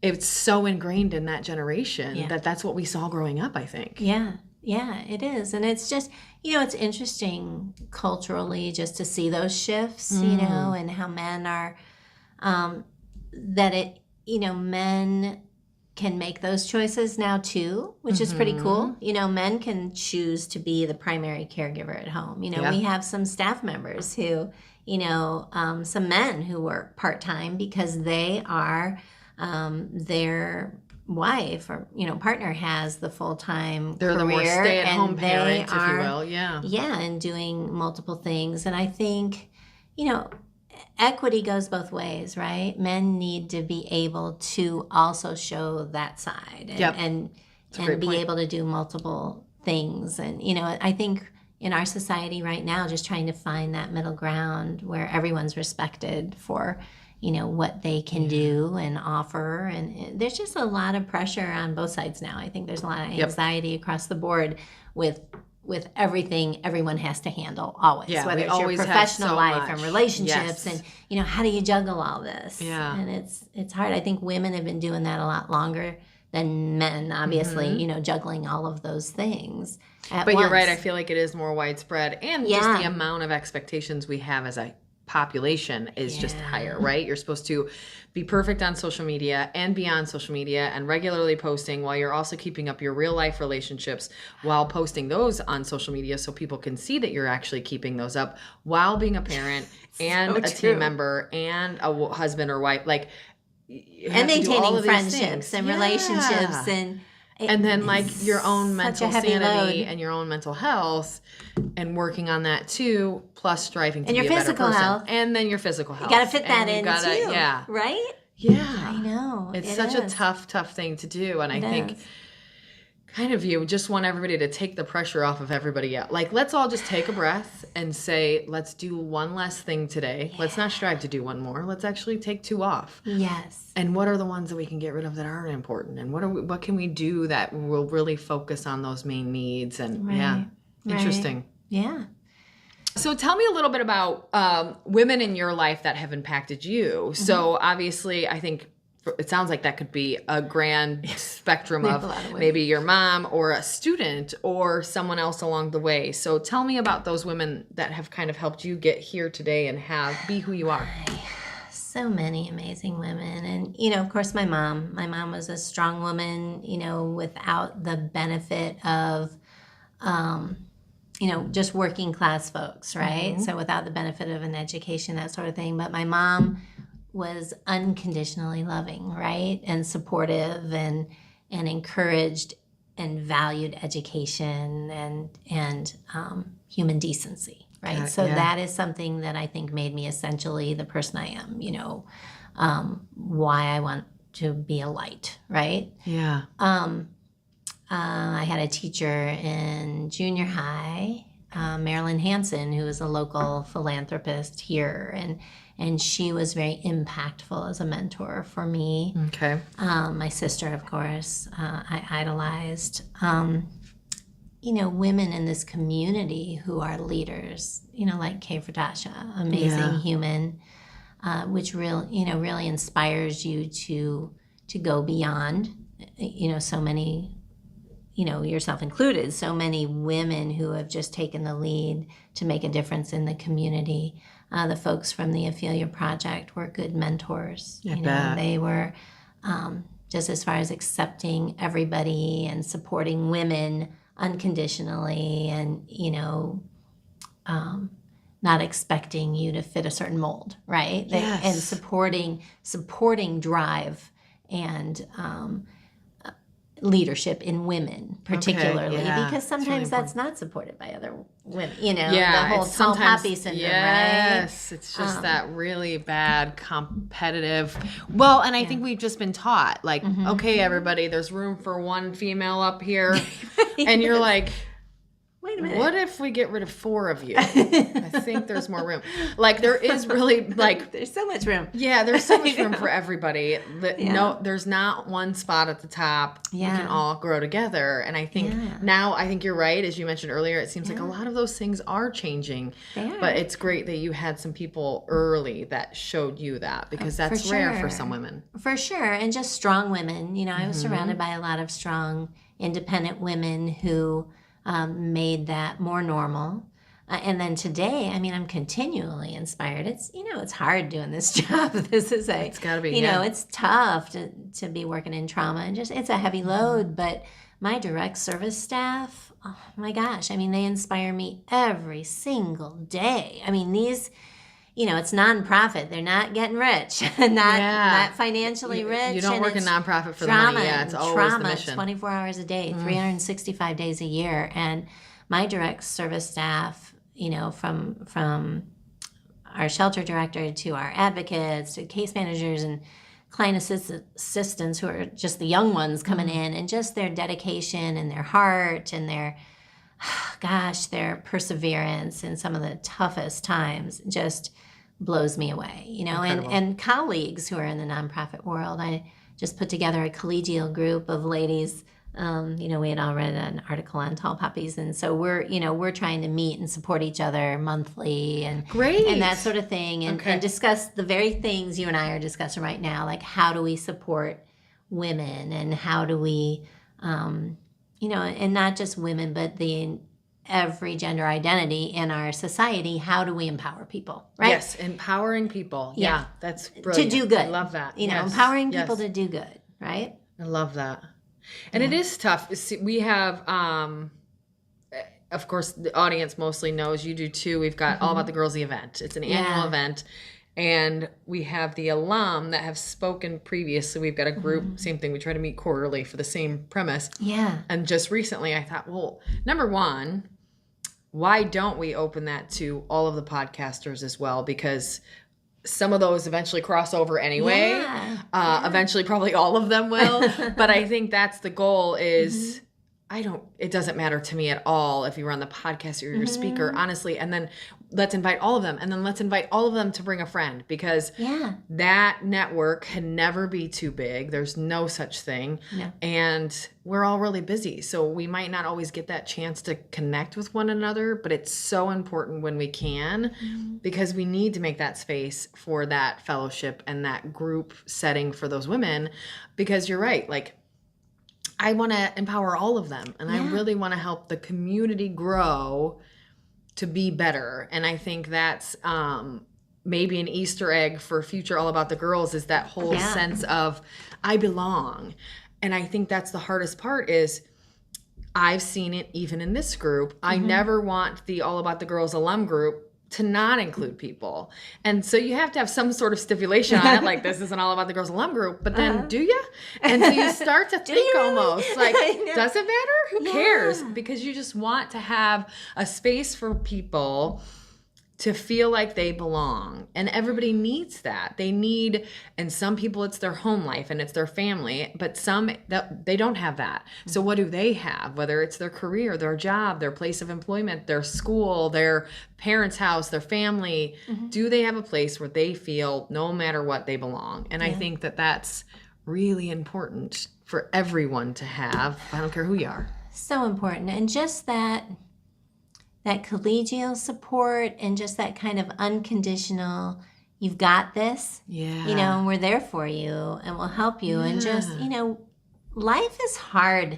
it's so ingrained in that generation that that's what we saw growing up, I think. Yeah. Yeah, it is. And it's just, you know, it's interesting culturally just to see those shifts, you know, and how men are, men can make those choices now too, which is pretty cool. You know, men can choose to be the primary caregiver at home. You know, we have some staff members who, you know, some men who work part-time because they are, their wife or, you know, partner has the full-time They're career, the more stay-at-home and parent, they if you are, will. Yeah. Yeah, and doing multiple things. And I think, you know, equity goes both ways, right? Men need to be able to also show that side and great be point. able to do multiple things. And, you know, I think in our society right now, just trying to find that middle ground where everyone's respected for, you know, what they can do and offer. And there's just a lot of pressure on both sides now. I think there's a lot of anxiety across the board with everything everyone has to handle always, whether it's your professional life and relationships and, you know, how do you juggle all this? Yeah. And it's hard. I think women have been doing that a lot longer than men, obviously, you know, juggling all of those things at But once. you're right. I feel like it is more widespread. And just the amount of expectations we have as a population is just higher, right? You're supposed to be perfect on social media and be on social media and regularly posting while you're also keeping up your real life relationships while posting those on social media so people can see that you're actually keeping those up while being a parent and a team member and a husband or wife. Like, and maintaining friendships and relationships and then like your own mental sanity load. and your own mental health and working on that too, plus striving to and be your a better physical person. health. And then your physical health. You got to fit that And you in gotta- too, Yeah. right? Yeah. I know. It's It such a is. tough thing to do. And I think is. kind of you just want everybody to take the pressure off of everybody else. Like, let's all just take a breath and say, let's do one less thing today. Let's not strive to do one more. Let's actually take 2 off. Yes. And what are the ones that we can get rid of that aren't important? And what can we do that will really focus on those main needs? And interesting. Yeah. So tell me a little bit about women in your life that have impacted you. So obviously, I think it sounds like that could be a grand spectrum of maybe your mom or a student or someone else along the way. So tell me about those women that have kind of helped you get here today and be who you are. So many amazing women. And, you know, of course, my mom was a strong woman, you know, without the benefit of, you know, just working class folks, right? So without the benefit of an education, that sort of thing. But my mom was unconditionally loving, right? And supportive and encouraged and valued education and human decency, right? So that is something that I think made me essentially the person I am, you know, why I want to be a light, right? Yeah. I had a teacher in junior high, Marilyn Hansen, who was a local philanthropist here, and she was very impactful as a mentor for me. Okay. My sister, of course, I idolized. You know, women in this community who are leaders, you know, like Koebcke, amazing human, which really inspires you to go beyond, you know, so many yourself included, so many women who have just taken the lead to make a difference in the community. The folks from the Ophelia Project were good mentors. They were just as far as accepting everybody and supporting women unconditionally, and not expecting you to fit a certain mold, right? Yes. And supporting drive and leadership in women, particularly, because sometimes that's not supported by other women. The whole tall poppy syndrome, right? Yes, it's just that really bad competitive. Well, and I think we've just been taught, like, okay, everybody, there's room for one female up here, and you're like, wait a minute. What if we get rid of 4 of you? I think there's more room. Like, there is really, like... There's so much room. Yeah, there's so much room for everybody. No, there's not one spot at the top. Yeah. We can all grow together. And I think now, I think you're right. As you mentioned earlier, it seems like a lot of those things are changing. They are. But it's great that you had some people early that showed you that, because that's rare for some women. For sure. And just strong women. I was surrounded by a lot of strong, independent women who... made that more normal. And then today, I'm continually inspired. It's, it's hard doing this job. This is it's gotta be, it's tough to be working in trauma, and just, it's a heavy load, but my direct service staff, oh my gosh, they inspire me every single day. These, it's nonprofit. They're not getting rich, not financially rich. You don't work in nonprofit for the money. Yeah, it's always the mission. 24 hours a day, 365 days a year. And my direct service staff, from our shelter director to our advocates to case managers and client assistants who are just the young ones coming in, and just their dedication and their heart and their perseverance in some of the toughest times just blows me away, and colleagues who are in the nonprofit world. I just put together a collegial group of ladies. We had all read an article on tall poppies, and so we're trying to meet and support each other monthly and that sort of thing, and discuss the very things you and I are discussing right now, like how do we support women, and how do we, and not just women, but every gender identity in our society. How do we empower people, right? Yes, empowering people. Yeah, that's brilliant. To do good. I love that. Empowering people to do good, right? I love that. And it is tough. We have, of course, the audience mostly knows, you do too. We've got All About the Girls, the event. It's an annual event. And we have the alum that have spoken previously. We've got a group, same thing. We try to meet quarterly for the same premise. Yeah. And just recently I thought, well, number one, why don't we open that to all of the podcasters as well? Because some of those eventually cross over anyway. Eventually probably all of them will. But I think that's the goal is... it doesn't matter to me at all if you were on the podcast or you're a speaker, honestly. And then let's invite all of them. And then let's invite all of them to bring a friend, because that network can never be too big. There's no such thing. No. And we're all really busy. So we might not always get that chance to connect with one another, but it's so important when we can, because we need to make that space for that fellowship and that group setting for those women. Because you're right, like, I want to empower all of them, and I really want to help the community grow to be better. And I think that's maybe an Easter egg for future All About the Girls, is that whole sense of I belong. And I think that's the hardest part is I've seen it even in this group. I never want the All About the Girls alum group to not include people. And so you have to have some sort of stipulation on it, like this isn't All About the Girls alum group, but then do you? And so you start to think almost like, does it matter? Who cares? Because you just want to have a space for people to feel like they belong. And everybody needs that. They need, and some people it's their home life and it's their family, but some they don't have that. So what do they have? Whether it's their career, their job, their place of employment, their school, their parents' house, their family, do they have a place where they feel no matter what they belong? And I think that that's really important for everyone to have. I don't care who you are. So important. And just that collegial support, and just that kind of unconditional, you've got this, and we're there for you and we'll help you. And just, life is hard.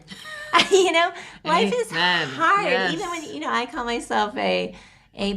Life is hard. Yes. Even when, I call myself a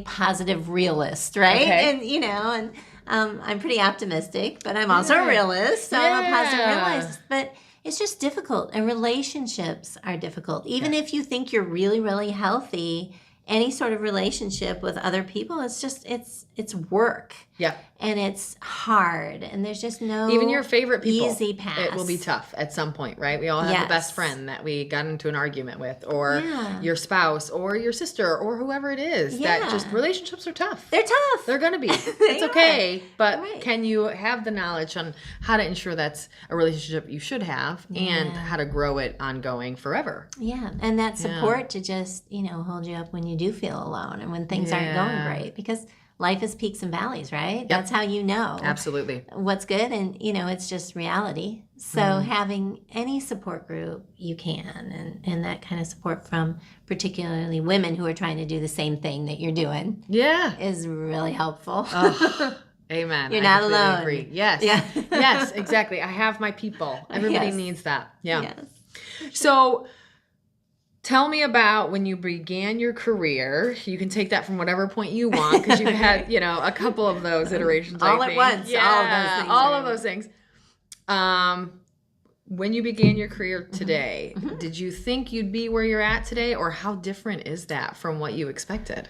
positive realist, right? Okay. And I'm pretty optimistic, but I'm also a realist. So I'm a positive realist. But it's just difficult. And relationships are difficult. Even if you think you're really, really healthy, any sort of relationship with other people, it's work. Yeah. And it's hard. And there's just no even your favorite people, easy path. It will be tough at some point, right? We all have the best friend that we got into an argument with, or your spouse, or your sister, or whoever it is. That just relationships are tough. They're tough. They're going to be. It's okay. But can you have the knowledge on how to ensure that's a relationship you should have and how to grow it ongoing forever? Yeah. And that support to just, hold you up when you do feel alone and when things aren't going great. Because life is peaks and valleys, right? Yep. That's how you know. Absolutely. What's good, and it's just reality. So having any support group you can, and that kind of support from particularly women who are trying to do the same thing that you're doing, is really helpful. Amen. You're not alone. Agree. Yes. Yeah. Yes, exactly. I have my people. Everybody needs that. Yeah. Yes. So tell me about when you began your career. You can take that from whatever point you want, because you've had, a couple of those iterations. All at once. Yeah, all of those things. When you began your career today, did you think you'd be where you're at today, or how different is that from what you expected?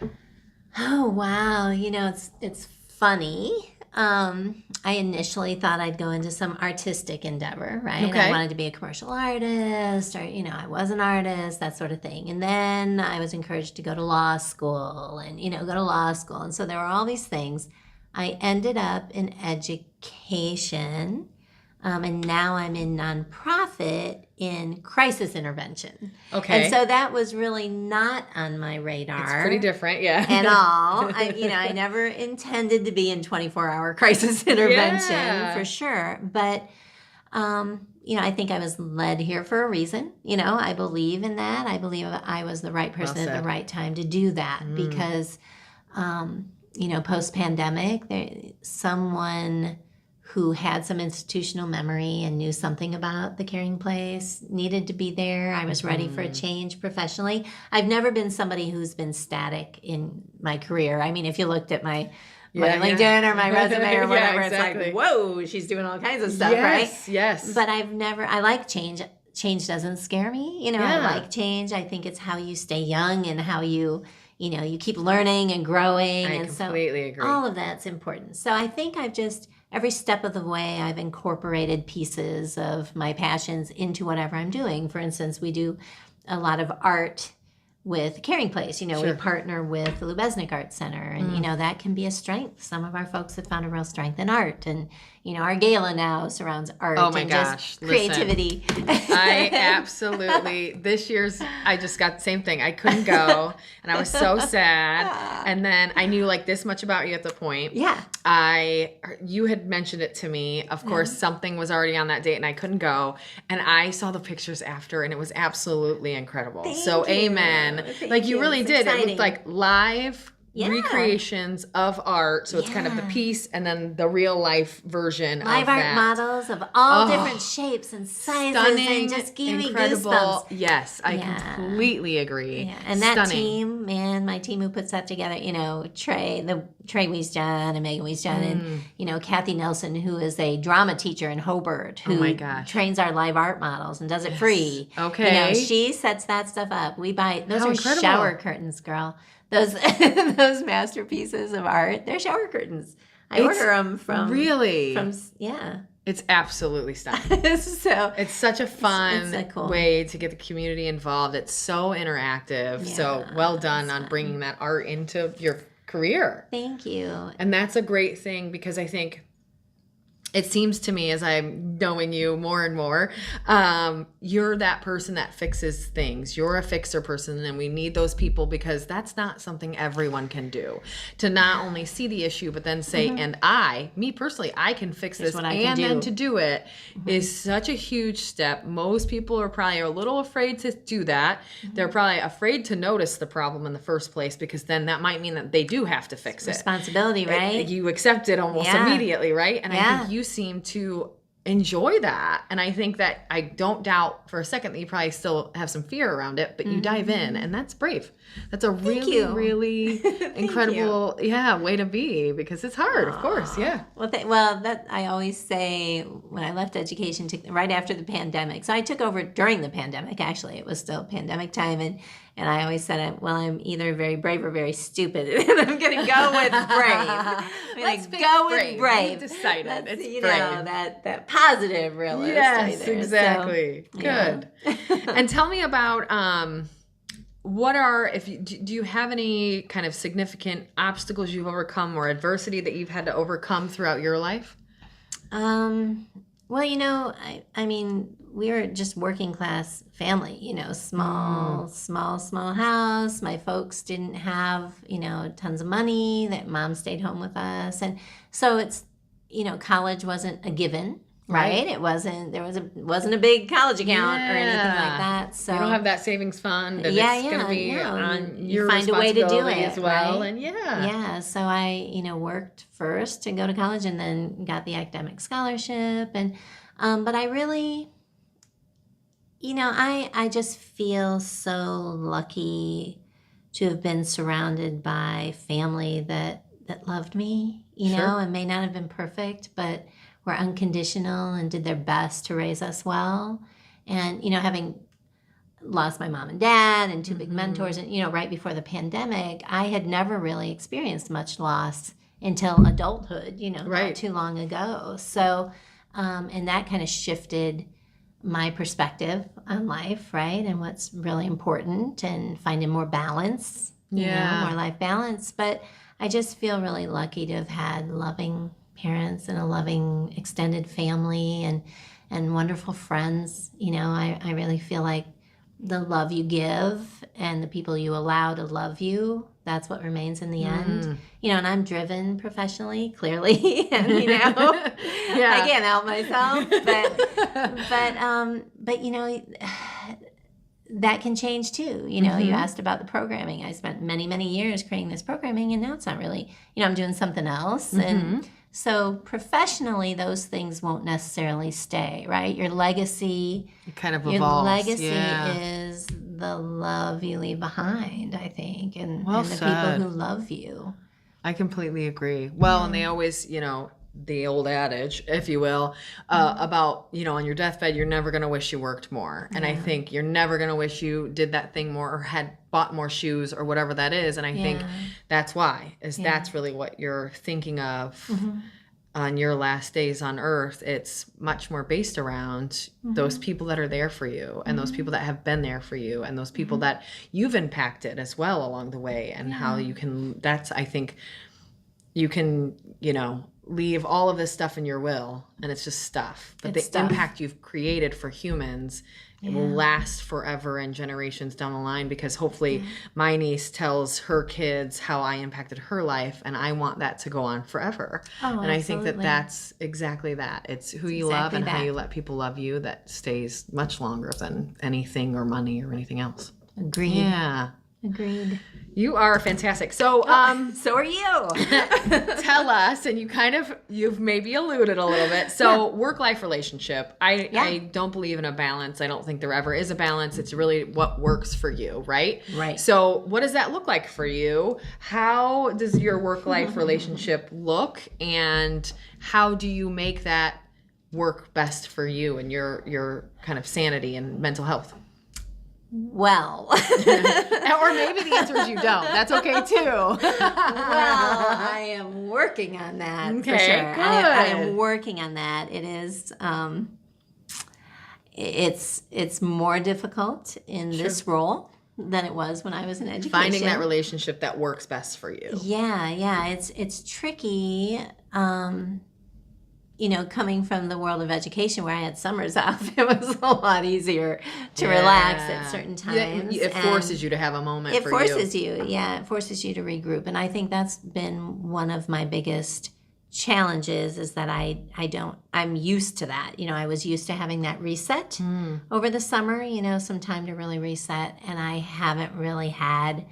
Oh, wow. It's funny. I initially thought I'd go into some artistic endeavor, right? Okay. I wanted to be a commercial artist, or, I was an artist, that sort of thing. And then I was encouraged to go to law school and, And so there were all these things. I ended up in education, and now I'm in nonprofit in crisis intervention. Okay. And so that was really not on my radar. It's pretty different, At all. I never intended to be in 24-hour crisis intervention, for sure. But, I think I was led here for a reason. I believe in that. I believe I was the right person at the right time to do that because, post-pandemic, someone who had some institutional memory and knew something about the caring place needed to be there. I was ready for a change professionally. I've never been somebody who's been static in my career. I mean, if you looked at my LinkedIn or my resume or whatever, it's like, whoa, she's doing all kinds of stuff, right? Yes. But I like change. Change doesn't scare me. I like change. I think it's how you stay young and how you keep learning and growing. I completely agree. All of that's important. So I think every step of the way, I've incorporated pieces of my passions into whatever I'm doing. For instance, we do a lot of art with Caring Place. We partner with the Lubeznik Art Center, and, that can be a strength. Some of our folks have found a real strength in art, and, our gala now surrounds art just creativity. Listen, I absolutely, I just got the same thing. I couldn't go, and I was so sad. And then I knew this much about you at the point. Yeah. You had mentioned it to me. Of course, something was already on that date, and I couldn't go. And I saw the pictures after, and it was absolutely incredible. Thank you. Amen. You really did. Exciting. It looked like live recreations of art. So it's kind of the piece and then the real life version live of art that. models of all different shapes and sizes, stunning, and just gave incredible. Me goosebumps. Yes, I completely agree. Yeah. And that team, my team who puts that together, Trey Wiesjohn and Megan Wiesjohn and, Kathy Nelson, who is a drama teacher in Hobart, who trains our live art models and does it free. Okay. She sets that stuff up. We buy, those are incredible. Shower curtains, girl. Those masterpieces of art, they're shower curtains. I order them from... Really? Yeah. It's absolutely stunning. So it's such a fun way to get the community involved. It's so interactive. So well done on bringing that art into your career. Thank you. And that's a great thing, because I think it seems to me, as I'm knowing you more and more, you're that person that fixes things. You're a fixer person, and we need those people, because that's not something everyone can do. To not only see the issue, but then say, and me personally, I can fix this, and then to do it is such a huge step. Most people are probably a little afraid to do that. They're probably afraid to notice the problem in the first place, because then that might mean that they do have to fix it. Responsibility, right? You accept it almost immediately, right? And I think you seem to enjoy that. And I think that I don't doubt for a second that you probably still have some fear around it, but you dive in, and that's brave. That's a really, really incredible, way to be, because it's hard, of course. Yeah. Well, that I always say when I left education right after the pandemic. So I took over during the pandemic. Actually, it was still pandemic time, and I always said, I'm either very brave or very stupid, and I'm going to go with brave. Let's go with brave. You decided it's brave. That positive realist. Yes, exactly. So, good. And tell me about do you have any kind of significant obstacles you've overcome or adversity that you've had to overcome throughout your life? Well, I mean, we were just working class family, small house. My folks didn't have, tons of money. That mom stayed home with us. And so it's, college wasn't a given, right? It wasn't a big college account or anything like that. So you don't have that savings fund, and it's going to be on your find a way to do it as well. Right? And so I, worked first to go to college and then got the academic scholarship. And, but I really, I just feel so lucky to have been surrounded by family that loved me, and may not have been perfect, but were unconditional and did their best to raise us well. And, having lost my mom and dad and two big mentors, and, right before the pandemic, I had never really experienced much loss until adulthood, not too long ago. So, and that kind of shifted my perspective on life, right? And what's really important, and finding more balance, more life balance. But I just feel really lucky to have had loving parents and a loving extended family and wonderful friends. I really feel like the love you give and the people you allow to love you, that's what remains in the end. And I'm driven professionally, clearly, and I can't help myself, but that can change too. You asked about the programming. I spent many, many years creating this programming, and now it's not really, I'm doing something else. And so professionally, those things won't necessarily stay, right? Your legacy kind of evolves. Your legacy is the love you leave behind, I think, and the people who love you. I completely agree. Well, and they always, the old adage, if you will, about, on your deathbed, you're never going to wish you worked more. And I think you're never going to wish you did that thing more or had bought more shoes or whatever that is. And I think that's why, that's really what you're thinking of on your last days on earth. It's much more based around those people that are there for you, and those people that have been there for you, and those people that you've impacted as well along the way, and how you can, I think you can, leave all of this stuff in your will, and it's just stuff. But the impact you've created for humans, it will last forever and generations down the line, because hopefully my niece tells her kids how I impacted her life, and I want that to go on forever. And I think that's exactly that. It's who you love and how you let people love you that stays much longer than anything or money or anything else. Agreed. Yeah. Agreed. You are fantastic. So, so are you. Tell us, and you've maybe alluded a little bit. So, work-life relationship. I don't believe in a balance. I don't think there ever is a balance. It's really what works for you, right? Right. So, what does that look like for you? How does your work-life relationship look, and how do you make that work best for you and your kind of sanity and mental health? Well. Or maybe the answer is you don't. That's okay too. Well, I am working on that for sure. Good. I am working on that. It is it's more difficult in this role than it was when I was in education. Finding that relationship that works best for you. Yeah. It's tricky. Coming from the world of education where I had summers off, it was a lot easier to relax at certain times. It forces you to have a moment for you. It forces you. Yeah, it forces you to regroup. And I think that's been one of my biggest challenges, is that I'm used to that. I was used to having that reset over the summer, some time to really reset. And I haven't really had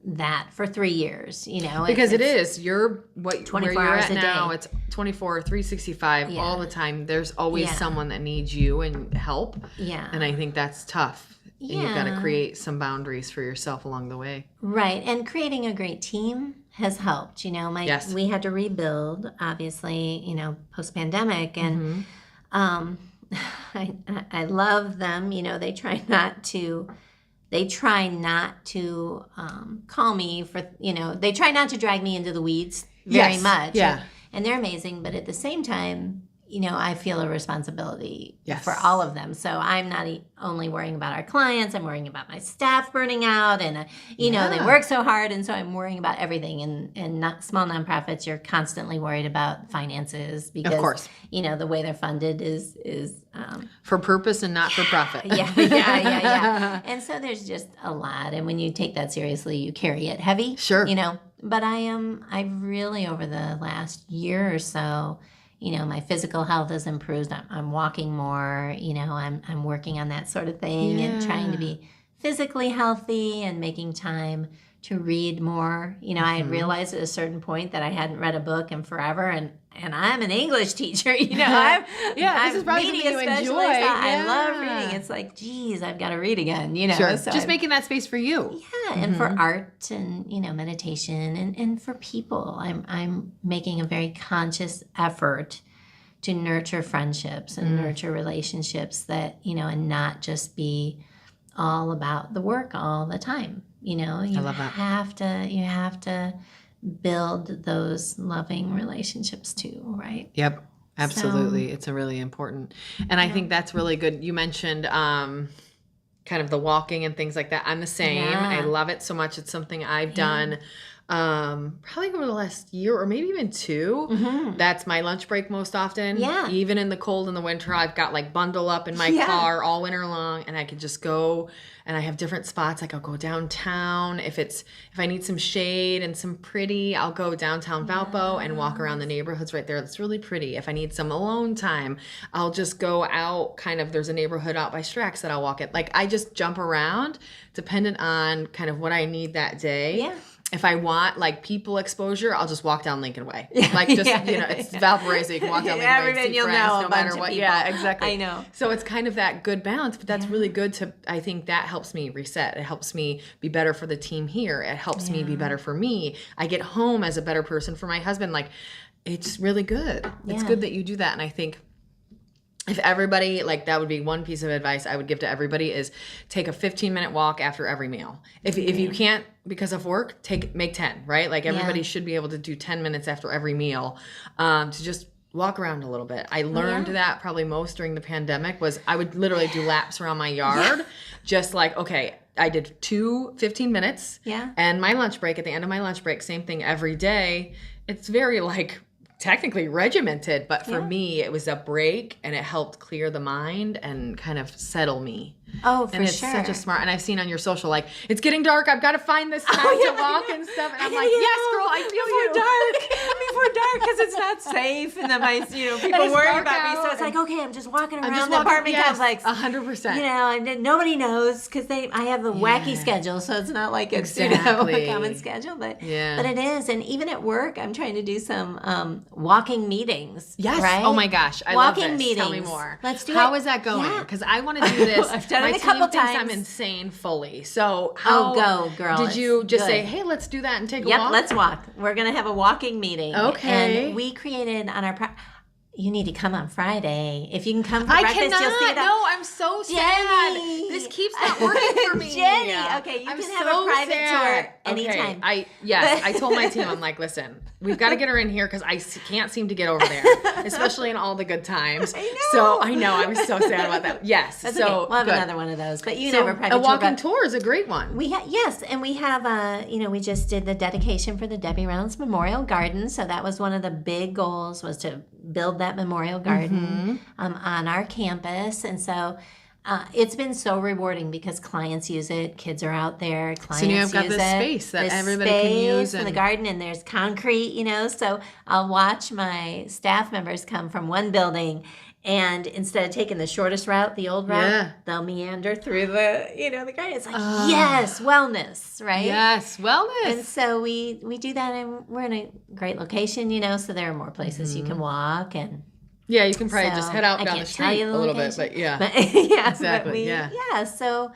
that for 3 years, because you're where 24 you're hours at a now. day. It's 24, 365 all the time. There's always someone that needs you and help. Yeah. And I think that's tough. Yeah. And you've got to create some boundaries for yourself along the way. Right. And creating a great team has helped. We had to rebuild, obviously, post-pandemic. And I love them. They try not to call me for, they try not to drag me into the weeds very much. Yeah. And they're amazing. But at the same time, I feel a responsibility for all of them. So I'm not only worrying about our clients, I'm worrying about my staff burning out, and they work so hard, and so I'm worrying about everything. And not small nonprofits, you're constantly worried about finances because, of course, the way they're funded is for purpose and not for profit. Yeah. And so there's just a lot, and when you take that seriously, you carry it heavy. Sure. But I've really over the last year or so. My physical health has improved. I'm walking more. I'm working on that sort of thing and trying to be physically healthy and making time to read more. I had realized at a certain point that I hadn't read a book in forever, and I'm an English teacher. This is probably something you enjoy. I love reading. It's like, geez, I've got to read again. Sure. So just making that space for you. Yeah, and for art and meditation and for people, I'm making a very conscious effort to nurture friendships and nurture relationships that, and not just be all about the work all the time. You love that. You have to build those loving relationships too, right? Yep. Absolutely. It's a really important. And I think that's really good. You mentioned kind of the walking and things like that. I'm the same. Yeah. I love it so much. It's something I've done probably over the last year or maybe even 2. That's my lunch break most often. Yeah. Even in the cold in the winter, I've got like bundle up in my car all winter long, and I could just go, and I have different spots. Like I'll go downtown. If I need some shade and some pretty, I'll go downtown Valpo and walk around the neighborhoods right there. That's really pretty. If I need some alone time, I'll just go out there's a neighborhood out by Strax that I'll walk at. Like I just jump around dependent on kind of what I need that day. Yeah. If I want like people exposure, I'll just walk down Lincoln Way. Like just it's Valparaiso. You can walk down Lincoln Way and see you'll friends know no a matter bunch what. of people. Yeah, exactly. I know. So it's kind of that good balance, but that's really good to. I think that helps me reset. It helps me be better for the team here. It helps me be better for me. I get home as a better person for my husband. Like it's really good. It's good that you do that, and I think. If everybody, like that would be one piece of advice I would give to everybody is take a 15-minute walk after every meal. If you can't because of work, make 10, right? Like everybody should be able to do 10 minutes after every meal to just walk around a little bit. I learned that probably most during the pandemic was I would literally do laps around my yard just like, okay, I did 15 minutes and my lunch break at the end of my lunch break, same thing every day. It's very like technically regimented, but for me, it was a break and it helped clear the mind and kind of settle me. Oh, for and it's such a smart, and I've seen on your social, like, it's getting dark, I've got to find this time to walk and stuff. And I'm like, yes, girl, I feel you. Before dark, because it's not safe. And then people worry about me. So it's like, okay, I'm just walking around the apartment complex. 100%. And nobody knows because I have a wacky schedule. So it's not like it's a common schedule. But it is. And even at work, I'm trying to do some walking meetings. Yes. Right? Oh my gosh. I walking love this. meetings. Tell me more. Let's do it. How is that going? Because I want to do this. I've done my it a couple team thinks times. I'm insane fully. So how go, girl. Did you just good. say, hey, let's do that and take a Yep, walk? let's walk. We're going to have a walking meeting. Okay. And we created on our... You need to come on Friday. If you can come for I breakfast, cannot. You'll see that. No, I'm so sad. This keeps not working for me. Jenny, okay, you can have a private tour anytime. Okay. I told my team, I'm like, listen, we've got to get her in here because I can't seem to get over there, especially in all the good times. I know. So I know I was so sad about that. Yes. That's so okay. We'll have good. another one of those. But you can have a private tour. A walking tour. tour is a great one. Yes, and we have we just did the dedication for the Debbie Rounds Memorial Garden. So that was one of the big goals was to build that memorial garden on our campus. And so it's been so rewarding because clients use it, kids are out there, clients use it. So you've got this space that everybody can use. In the garden, and there's concrete, so I'll watch my staff members come from one building And instead of taking the shortest route, the old route, they'll meander through the garden. It's like, yes, wellness, right? Yes, wellness. And so we do that, and we're in a great location, so there are more places you can walk. And yeah, you can probably just head out down the street a little bit, but yeah. Exactly, yeah. So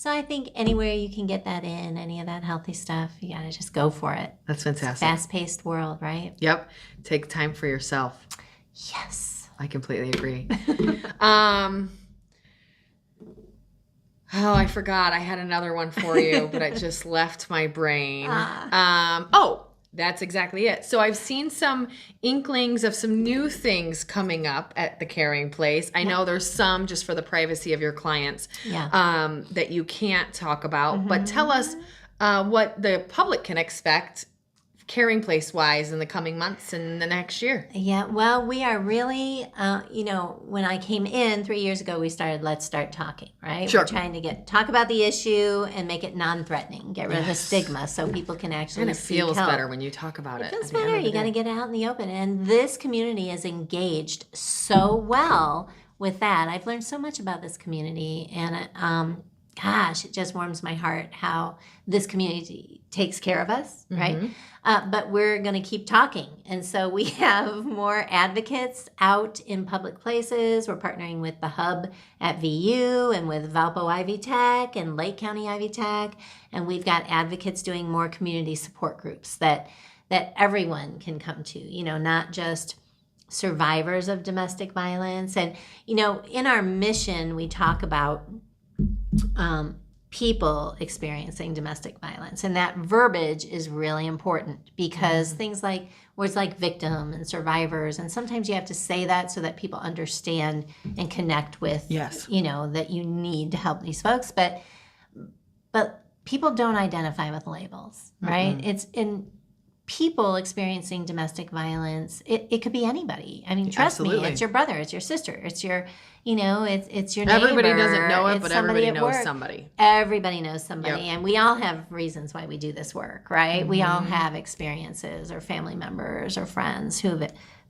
I think anywhere you can get that in, any of that healthy stuff, you got to just go for it. That's fantastic. It's a fast-paced world, right? Yep. Take time for yourself. Yes. I completely agree. Oh, I forgot. I had another one for you, but it just left my brain. That's exactly it. So I've seen some inklings of some new things coming up at the Caring Place. I know there's some just for the privacy of your clients that you can't talk about. But tell us what the public can expect Caring Place wise in the coming months and the next year. Yeah, well, we are really, when I came in 3 years ago, we started Let's Start Talking, right? Sure. We're trying to talk about the issue and make it non-threatening, get rid of the stigma so people can actually and it feels better when you talk about it. It feels better. You got to get it out in the open. And this community is engaged so well with that. I've learned so much about this community, and gosh, it just warms my heart how this community takes care of us, right? But we're going to keep talking. And so we have more advocates out in public places. We're partnering with the Hub at VU and with Valpo Ivy Tech and Lake County Ivy Tech. And we've got advocates doing more community support groups that everyone can come to, not just survivors of domestic violence. And, in our mission, we talk about people experiencing domestic violence, and that verbiage is really important because things like words like victim and survivors, and sometimes you have to say that so that people understand and connect with that you need to help these folks, but people don't identify with labels, right? It's in people experiencing domestic violence. It could be anybody. I mean, trust me, it's your brother, it's your sister, it's your it's your neighbor. Everybody doesn't know it, but everybody knows somebody. Everybody knows somebody. And we all have reasons why we do this work, right? We all have experiences or family members or friends who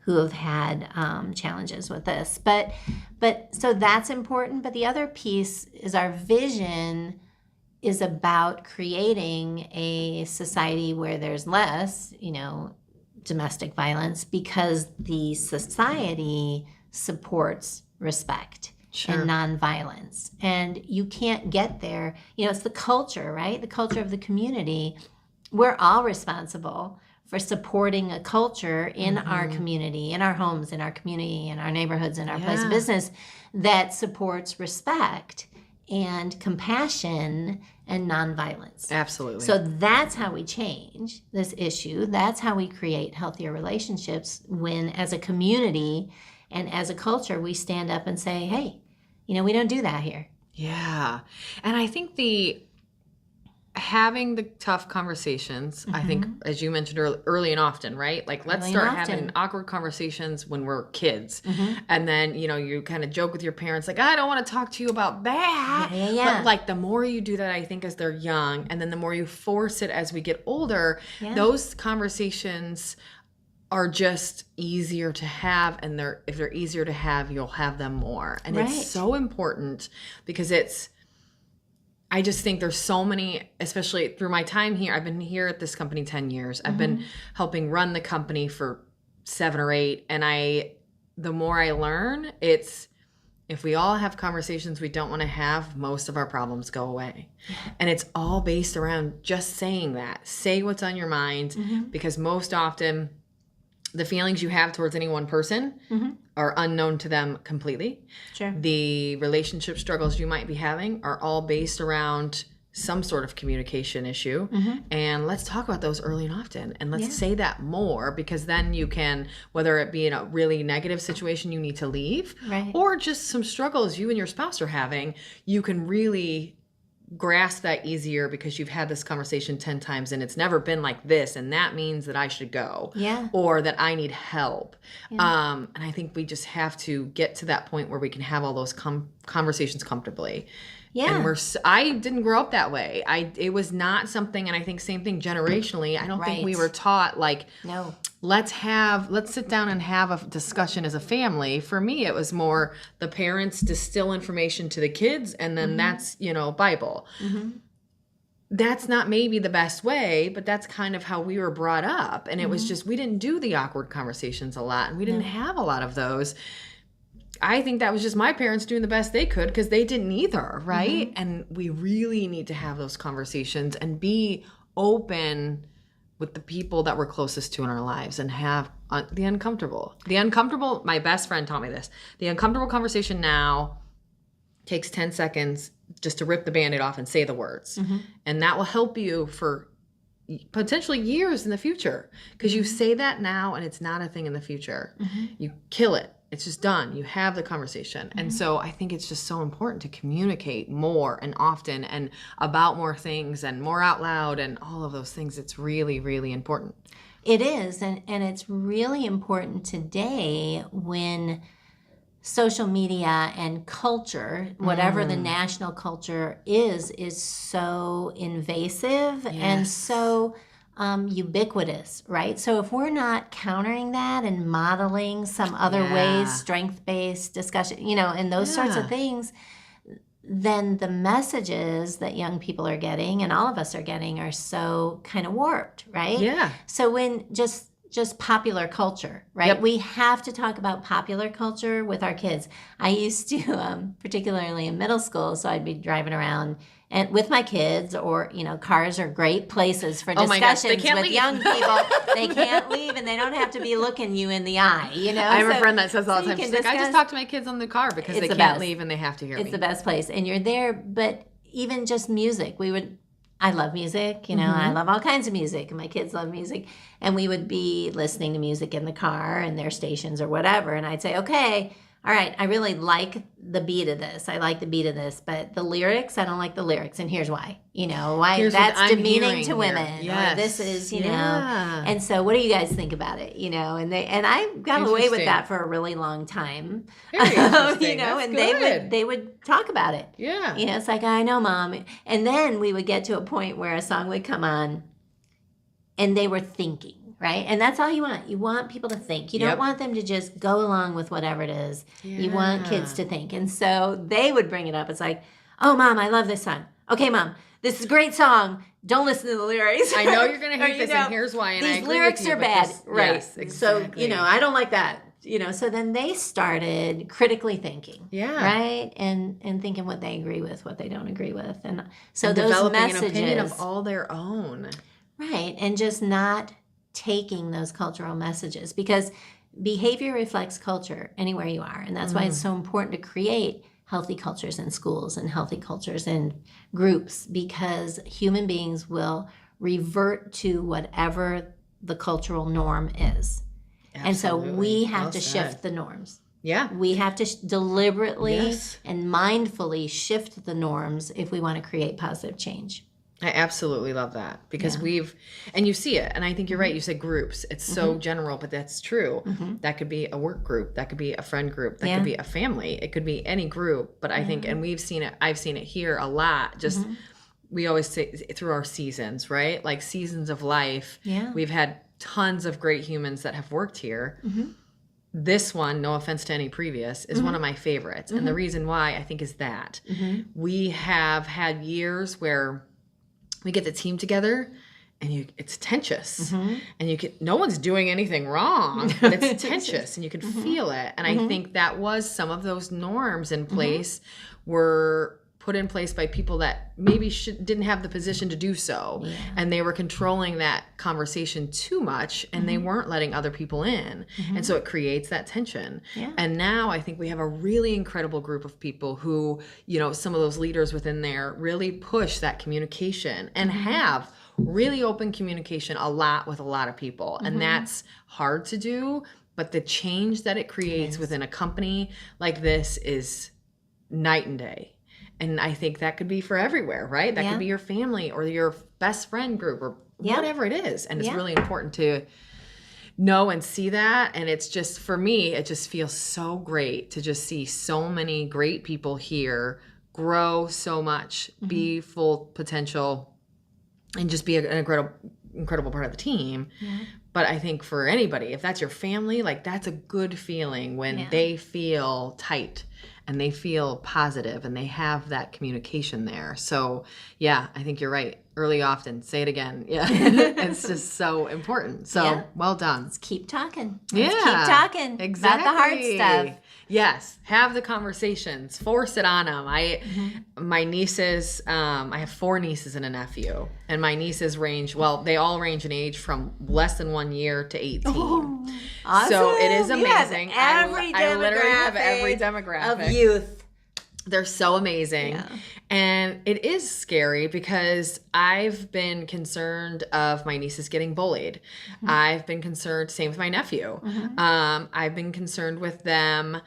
have had challenges with this. But so that's important. But the other piece is our vision is about creating a society where there's less, domestic violence because the society supports respect and nonviolence. And you can't get there. It's the culture, right? The culture of the community. We're all responsible for supporting a culture in our community, in our homes, in our community, in our neighborhoods, in our place of business that supports respect and compassion and nonviolence. Absolutely. So that's how we change this issue. That's how we create healthier relationships when, as a community and as a culture, we stand up and say, hey, we don't do that here. Yeah. And I think having the tough conversations, I think, as you mentioned early and often, right? Like, let's start having awkward conversations when we're kids. And then, you kind of joke with your parents, like, I don't want to talk to you about that. But, like, the more you do that, I think, as they're young, and then the more you force it as we get older, those conversations are just easier to have. And if they're easier to have, you'll have them more. And it's so important because I just think there's so many, especially through my time here. I've been here at this company 10 years. I've been helping run the company for 7 or 8. And the more I learn, if we all have conversations we don't want to have, most of our problems go away. And it's all based around just saying that. Say what's on your mind, because most often the feelings you have towards any one person are unknown to them completely. Sure. The relationship struggles you might be having are all based around some sort of communication issue. And let's talk about those early and often. And let's say that more, because then you can, whether it be in a really negative situation you need to leave, or just some struggles you and your spouse are having, you can really grasp that easier because you've had this conversation 10 times and it's never been like this, and that means that I should go, or that I need help. And I think we just have to get to that point where we can have all those conversations comfortably. And I didn't grow up that way. It was not something, and I think same thing generationally. I don't think we were taught, like, let's sit down and have a discussion as a family. For me, it was more the parents distill information to the kids, and then that's, Bible. That's not maybe the best way, but that's kind of how we were brought up. And it was just, we didn't do the awkward conversations a lot, and we didn't have a lot of those. I think that was just my parents doing the best they could because they didn't either, right? And we really need to have those conversations and be open with the people that we're closest to in our lives and have the uncomfortable. My best friend taught me this. The uncomfortable conversation now takes 10 seconds just to rip the Band-Aid off and say the words. And that will help you for potentially years in the future because you say that now and it's not a thing in the future. You kill it. It's just done. You have the conversation. And so I think it's just so important to communicate more and often and about more things and more out loud and all of those things. It's really, really important. It is. And it's really important today when social media and culture, whatever the national culture is so invasive and so ubiquitous, right? So if we're not countering that and modeling some other ways, strength-based discussion, and those sorts of things, then the messages that young people are getting and all of us are getting are so kind of warped, right? Yeah. So when just popular culture, right? We have to talk about popular culture with our kids. I used to, particularly in middle school, so I'd be driving around and with my kids, or cars are great places for discussions with young people. They can't leave, and they don't have to be looking you in the eye. I have a friend that says all the time, she's like, I just talk to my kids on the car because they can't leave and they have to hear me. It's the best place, and you're there. But even just music, I love music, I love all kinds of music, and my kids love music. And we would be listening to music in the car and their stations or whatever. And I'd say, okay, all right, I really like the beat of this. I like the beat of this, but the lyrics, I don't like the lyrics. And here's why. Why here's that's demeaning to women. Yes. Or this is, And so what do you guys think about it? And I got away with that for a really long time. Very interesting. That's and good. they would talk about it. Yeah. It's like, I know, Mom. And then we would get to a point where a song would come on and they were thinking. Right? And that's all you want. You want people to think. You don't want them to just go along with whatever it is. Yeah. You want kids to think. And so they would bring it up. It's like, oh, Mom, I love this song. Okay, Mom, this is a great song. Don't listen to the lyrics. I know you're going to hate this, and here's why. And these lyrics are bad. Right. Yes, exactly. So, I don't like that. So then they started critically thinking. Yeah. Right? And thinking what they agree with, what they don't agree with. And so those developing messages. An opinion of all their own. Right. And just not taking those cultural messages, because behavior reflects culture anywhere you are. And that's why it's so important to create healthy cultures in schools and healthy cultures in groups, because human beings will revert to whatever the cultural norm is. Absolutely. And so we have to shift the norms. Yeah. We have to deliberately and mindfully shift the norms if we want to create positive change. I absolutely love that because and you see it. And I think you're right. You said groups. It's so general, but that's true. That could be a work group. That could be a friend group. That could be a family. It could be any group. But I think, and I've seen it here a lot. Just, we always say through our seasons, right? Like seasons of life. Yeah. We've had tons of great humans that have worked here. This one, no offense to any previous, is one of my favorites. And the reason why I think is that we have had years where we get the team together and it's tensious and no one's doing anything wrong, but it's tensious and you can feel it. And I think that was some of those norms in place were put in place by people that maybe didn't have the position to do so. Yeah. And they were controlling that conversation too much and they weren't letting other people in. And so it creates that tension. Yeah. And now I think we have a really incredible group of people who, some of those leaders within there really push that communication and have really open communication a lot with a lot of people. And that's hard to do, but the change that it creates within a company like this is night and day. And I think that could be for everywhere, right? That could be your family or your best friend group or whatever it is. And it's really important to know and see that. And it's just, for me, it just feels so great to just see so many great people here grow so much, be full potential, and just be an incredible part of the team. Yeah. But I think for anybody, if that's your family, like that's a good feeling when they feel tight and they feel positive and they have that communication there. So yeah, I think you're right. Early, often. Say it again. Yeah. It's just so important. So well done. Let's keep talking. Keep talking about the hard stuff. Yes. Have the conversations. Force it on them. My nieces, I have 4 nieces and a nephew. And my nieces range, they all range in age from less than 1 year to 18. Oh, awesome. So it is amazing. I literally have every demographic of youth. They're so amazing. Yeah. And it is scary because I've been concerned of my nieces getting bullied. I've been concerned, same with my nephew. I've been concerned with them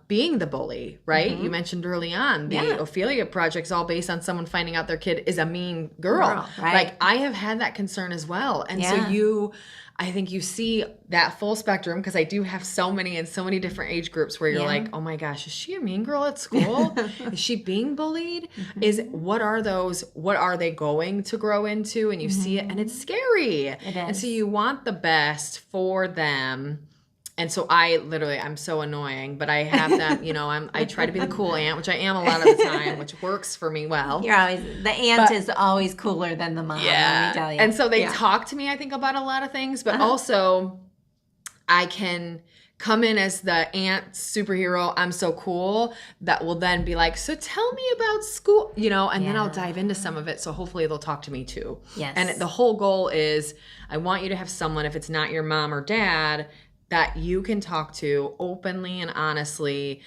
being the bully, right? You mentioned early on, the Ophelia Project is all based on someone finding out their kid is a mean girl. Right? Like I have had that concern as well. And so I think you see that full spectrum because I do have so many in so many different age groups where you're like, oh my gosh, is she a mean girl at school? Is she being bullied? What are they going to grow into? And you see it and it's scary. It is. And so you want the best for them. And so I'm so annoying, but I have them, I try to be the cool aunt, which I am a lot of the time, which works for me well. The aunt is always cooler than the mom, let me tell you. And so they talk to me, I think, about a lot of things, but also I can come in as the aunt superhero, I'm so cool, that will then be like, so tell me about school, and then I'll dive into some of it. So hopefully they'll talk to me too. Yes. And the whole goal is I want you to have someone, if it's not your mom or dad, that you can talk to openly and honestly.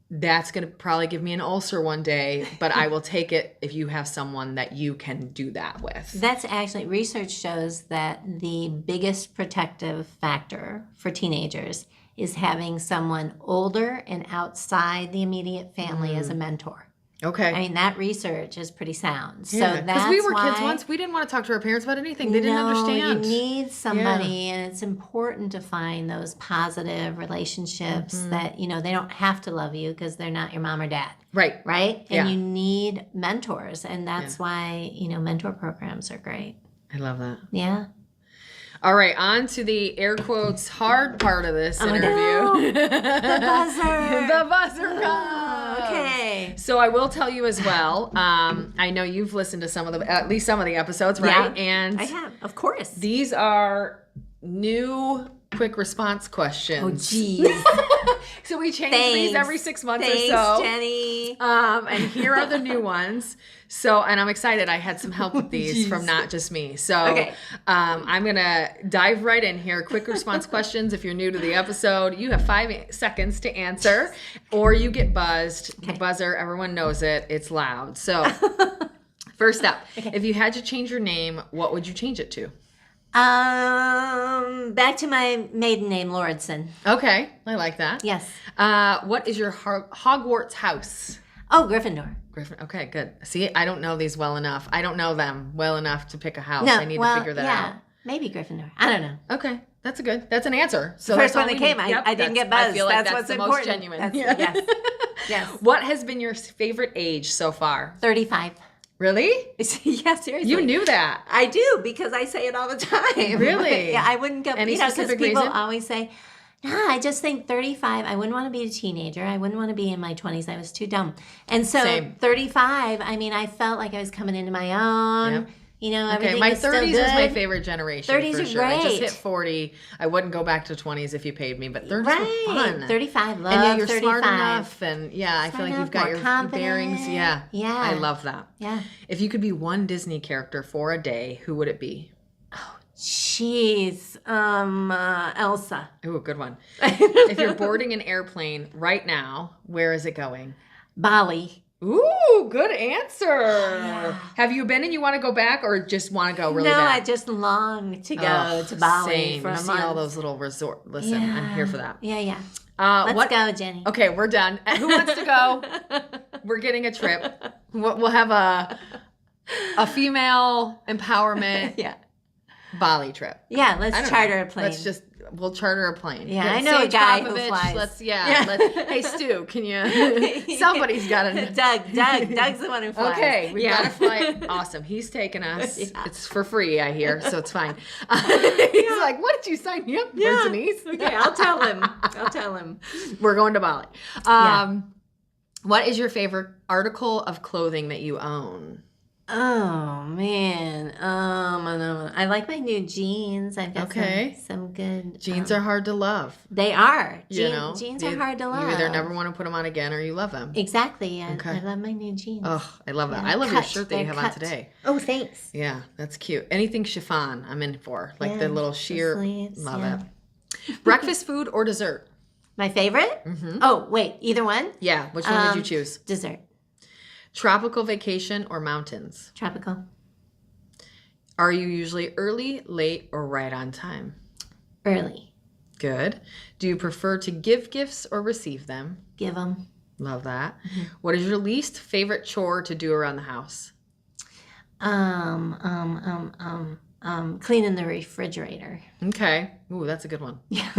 That's going to probably give me an ulcer one day, but I will take it if you have someone that you can do that with. That's actually, research shows that the biggest protective factor for teenagers is having someone older and outside the immediate family as a mentor. Okay. I mean, that research is pretty sound. So Yeah, that's we were kids once. We didn't want to talk to our parents about anything. They didn't understand. You need somebody, and it's important to find those positive relationships that, they don't have to love you because they're not your mom or dad. Right. Right? And you need mentors, and that's why, mentor programs are great. I love that. Yeah. All right, on to the air quotes hard part of this interview. No. The buzzer. The buzzer comes. Okay. So I will tell you as well. I know you've listened to at least some of the episodes, right? Yeah, and I have, of course. These are new quick response questions. Oh, geez. So we change these every 6 months or so. Thanks, Jenny. And here are the new ones. So, and I'm excited. I had some help with these from not just me. So I'm going to dive right in here. Quick response questions. If you're new to the episode, you have 5 seconds to answer or you get buzzed. The buzzer, everyone knows it. It's loud. So first up, if you had to change your name, what would you change it to? Back to my maiden name, Lauridsen. Okay, I like that. Yes. What is your Hogwarts house? Oh, Gryffindor. Okay, good. See, I don't know these well enough. I don't know them well enough to pick a house. I need to figure that out. Maybe Gryffindor. I don't know. Okay, that's an answer. So first one that came, I didn't get buzzed. I feel like that's what's the important. Most genuine. Yes. Yes. What has been your favorite age so far? 35. Really? Yeah, seriously. You knew that. I do, because I say it all the time. Really? Yeah, I wouldn't go, because specific people reason? always say, I just think 35, I wouldn't want to be a teenager. I wouldn't want to be in my 20s. I was too dumb. And so 35, I felt like I was coming into my own. Yep. Everything my is still 30s good. is my favorite generation. 30s for are sure. great. I just hit 40. I wouldn't go back to 20s if you paid me, but 30s were fun. 35, love and you're 35. smart enough, and I feel like you've got your bearings. Yeah, I love that. Yeah. If you could be one Disney character for a day, who would it be? Oh, jeez, Elsa. Ooh, good one. If you're boarding an airplane right now, where is it going? Bali. Ooh, good answer. Yeah. Have you been and you want to go back, or just want to go really bad? No, I just long to go to Bali for a month. See all those little resort. Listen, I'm here for that. Yeah. Let's go, Jenny. Okay, we're done. Who wants to go? We're getting a trip. We'll have a female empowerment Bali trip. Yeah, let's charter a plane. Let's just we'll charter a plane. Yeah, I know a guy who flies. Hey, Stu, can you? Somebody's got to. Doug's the one who flies. Okay, we got to fly. Awesome. He's taking us. Yeah. It's for free, I hear, so it's fine. He's like, what did you sign me up for, Denise? Okay, I'll tell him. We're going to Bali. What is your favorite article of clothing that you own? Oh man, I like my new jeans. I've got some good jeans are hard to love. They are. Jeans are hard to love. You either never want to put them on again or you love them. Exactly. I love my new jeans. Oh, I love that. I love your shirt that you have on today. Oh, thanks. Yeah, that's cute. Anything chiffon, I'm in for. Like the little sheer. Love it. Breakfast food or dessert? My favorite? Mm-hmm. Oh, wait, either one? Yeah. Which one did you choose? Dessert. Tropical vacation or mountains? Tropical. Are you usually early, late, or right on time? Early. Good. Do you prefer to give gifts or receive them? Give them. Love that. Mm-hmm. What is your least favorite chore to do around the house? Cleaning the refrigerator. Okay. Ooh, that's a good one. Yeah.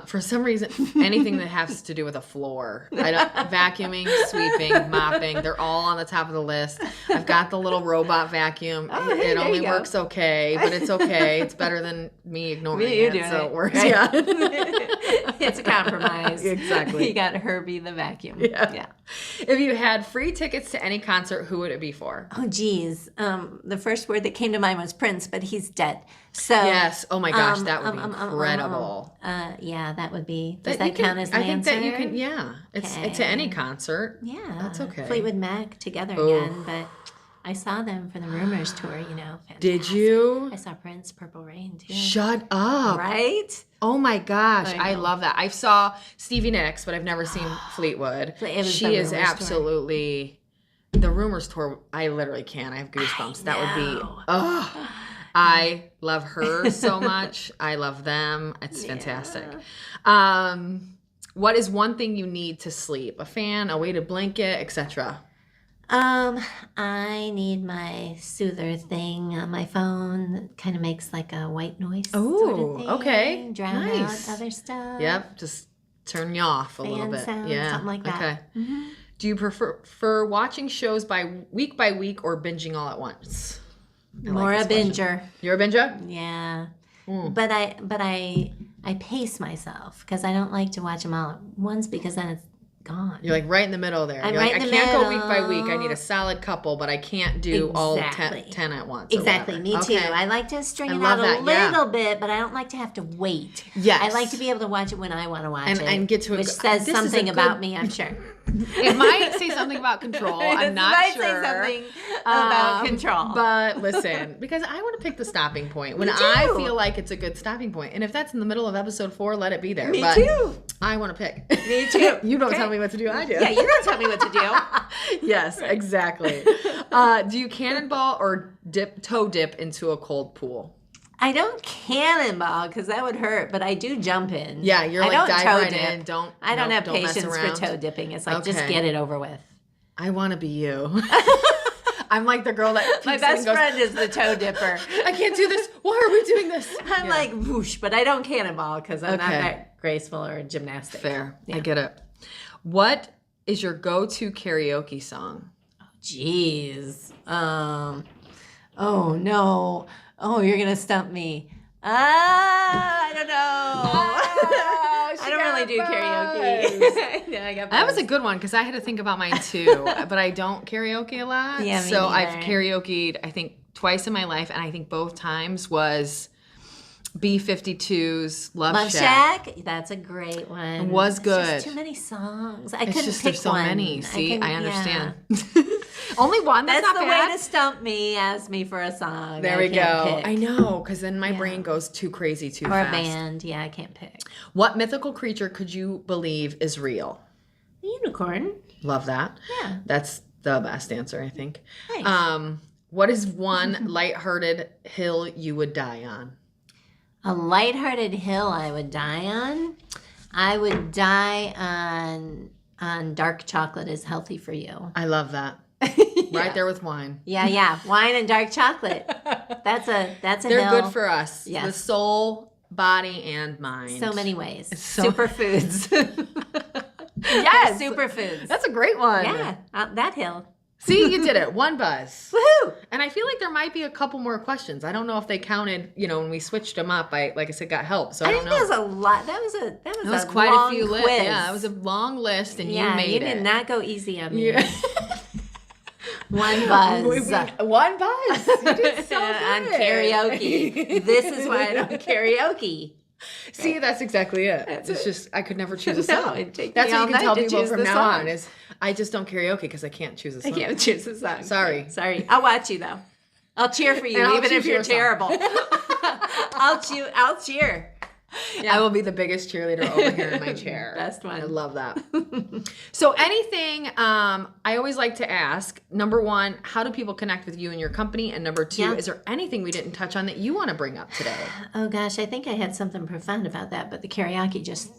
For some reason, anything that has to do with a floor, vacuuming, sweeping, mopping, they're all on the top of the list. I've got the little robot vacuum. It only works okay, but it's okay. It's better than me ignoring it, so it works. Right? Yeah. It's a compromise. Exactly. You got Herbie the vacuum. Yeah. If you had free tickets to any concert, who would it be for? Oh, geez. The first word that came to mind was Prince, but he's dead. So yes. Oh my gosh, that would be incredible. Yeah, that would be. Does that count as an answer? I think that you can. Yeah, it's to any concert. Yeah, that's okay. Fleetwood Mac together again, but I saw them for the Rumors tour. Fantastic. Did you? I saw Prince, Purple Rain too. Shut up! Right? Oh my gosh, I love that. I saw Stevie Nicks, but I've never seen Fleetwood. She is absolutely the Rumors tour. I literally can't. I have goosebumps. That would be. I love her so much. I love them. It's fantastic. What is one thing you need to sleep? A fan, a weighted blanket, etc. I need my soother thing on my phone that kind of makes like a white noise sort of thing. Okay. Drown out other stuff. Yep, just turn you off a little bit. Sound, something like that. Okay. Mm-hmm. Do you prefer watching shows by week or binging all at once? More a binger. You're a binger? Yeah. But I pace myself because I don't like to watch them all at once because then it's gone. You're like right in the middle there. You're like, I can't go week by week. I need a solid couple, but I can't do all 10 at once. Exactly. Me too. I like to string it out a little bit, but I don't like to have to wait. Yes. I like to be able to watch it when I want to watch it. And get to which says something about me, I'm sure. It might say something about control. I'm not sure. It might say something about control. But listen, because I want to pick the stopping point when I feel like it's a good stopping point. And if that's in the middle of episode 4, let it be there. Me too. I want to pick. Me too. You don't tell me what to do, I do. Yeah, you don't tell me what to do. Yes, exactly. Do you cannonball or toe dip into a cold pool? I don't cannonball because that would hurt, but I do jump in. Yeah, you're like dive right in. I don't have patience for toe dipping. It's like just get it over with. I want to be you. I'm like the girl that my best friend is the toe dipper. I can't do this. Why are we doing this? I'm like whoosh, but I don't cannonball because I'm not that graceful or gymnastic. Fair. Yeah. I get it. What is your go-to karaoke song? Oh, jeez. Oh no. Oh, you're going to stump me. I don't know. I don't really do karaoke. Yeah, I got that was a good one because I had to think about mine too. But I don't karaoke a lot. Yeah, me so neither. I've karaokeed, I think, twice in my life. And I think both times was B-52's Love Shack. That's a great one. It was good. There's just too many songs. I couldn't pick there's so one. many. See, I understand. Yeah. Only one. That's not the bad. way to stump me. Ask me for a song. There we go. Pick. I know, because then my brain goes too crazy too fast. Or a band. Yeah, I can't pick. What mythical creature could you believe is real? A unicorn. Love that. Yeah. That's the best answer, I think. Nice. What is one lighthearted hill you would die on? A lighthearted hill I would die on? I would die on dark chocolate is healthy for you. I love that. Right there with wine. Yeah. Wine and dark chocolate. That's a They're hill. good for us. Yes. The soul body and mind. So many ways. So Superfoods. Yes. Superfoods. That's a great one. Yeah, out that hill. See, you did it. One buzz. Woohoo! And I feel like there might be a couple more questions. I don't know if they counted, when we switched them up. Like I said, got help. So I don't know. That was a lot. That was quite long a few quiz. lists. Yeah, it was a long list, and you made it. You did not go easy on me. Yeah. One buzz. One buzz. You did so good. On karaoke. This is why I don't karaoke. See, that's exactly it. It's just I could never choose a song. It'd take That's me what all you can night tell to people choose from the now song. on is I just don't karaoke because I can't choose a song. I can't choose a song. Sorry. I'll watch you though. I'll cheer for you, even if you're terrible. I'll cheer. Yeah. I will be the biggest cheerleader over here in my chair. Best one. I love that. So anything, I always like to ask, number one, how do people connect with you and your company? And number two, is there anything we didn't touch on that you want to bring up today? Oh gosh, I think I had something profound about that, but the karaoke just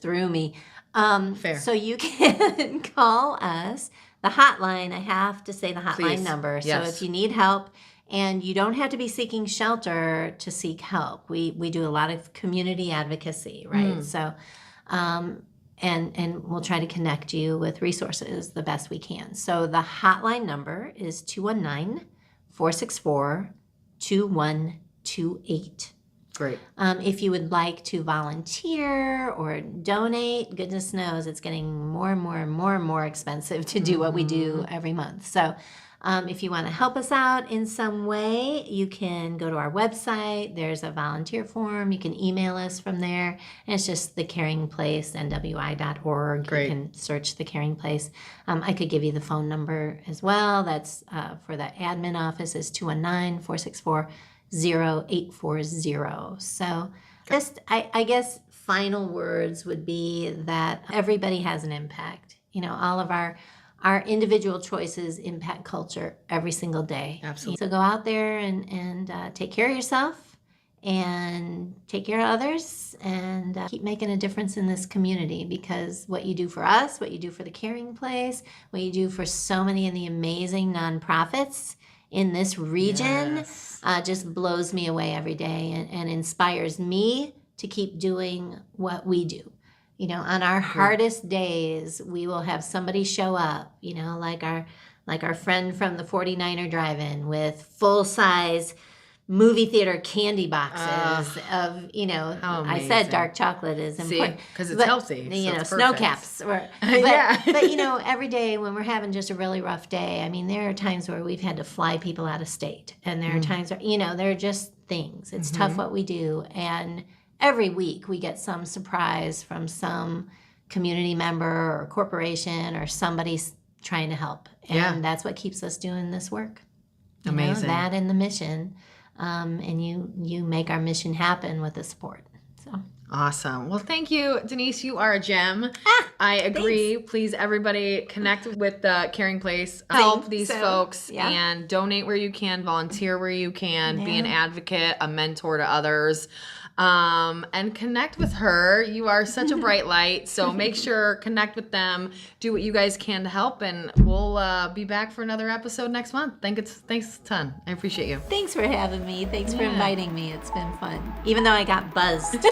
threw me. Fair. So you can call us. The hotline, I have to say the hotline Please. number. Yes. So if you need help, and you don't have to be seeking shelter to seek help. We do a lot of community advocacy, right? So, and we'll try to connect you with resources the best we can. So the hotline number is 219-464-2128. Great. If you would like to volunteer or donate, goodness knows it's getting more and more expensive to do what we do every month. So if you want to help us out in some way, you can go to our website. There's a volunteer form. You can email us from there. And it's just The Caring Place, nwi.org. Great. You can search The Caring Place. I could give you the phone number as well. That's for the admin office is 219-464-0840. So just, I guess, final words would be that everybody has an impact. All of our individual choices impact culture every single day. Absolutely. So go out there and take care of yourself and take care of others and keep making a difference in this community, because what you do for us, what you do for the Caring Place, what you do for so many of the amazing nonprofits in this region just blows me away every day and inspires me to keep doing what we do. On our hardest days, we will have somebody show up, like our friend from the 49er drive-in with full-size movie theater candy boxes of, I said dark chocolate is important. Because it's healthy. Snow caps. But every day when we're having just a really rough day, there are times where we've had to fly people out of state. And there are times where, there are just things. It's tough what we do. And every week we get some surprise from some community member or corporation or somebody's trying to help. And that's what keeps us doing this work. Amazing. That and the mission. And you make our mission happen with the support. So awesome. Well, thank you, Denise. You are a gem. I agree. Thanks. Please, everybody, connect with the Caring Place. Help these folks and donate where you can, volunteer where you can, be an advocate, a mentor to others. And connect with her. You are such a bright light. So make sure, connect with them, do what you guys can to help, and we'll be back for another episode next month. Thanks a ton. I appreciate you. Thanks for having me. Thanks for inviting me. It's been fun. Even though I got buzzed.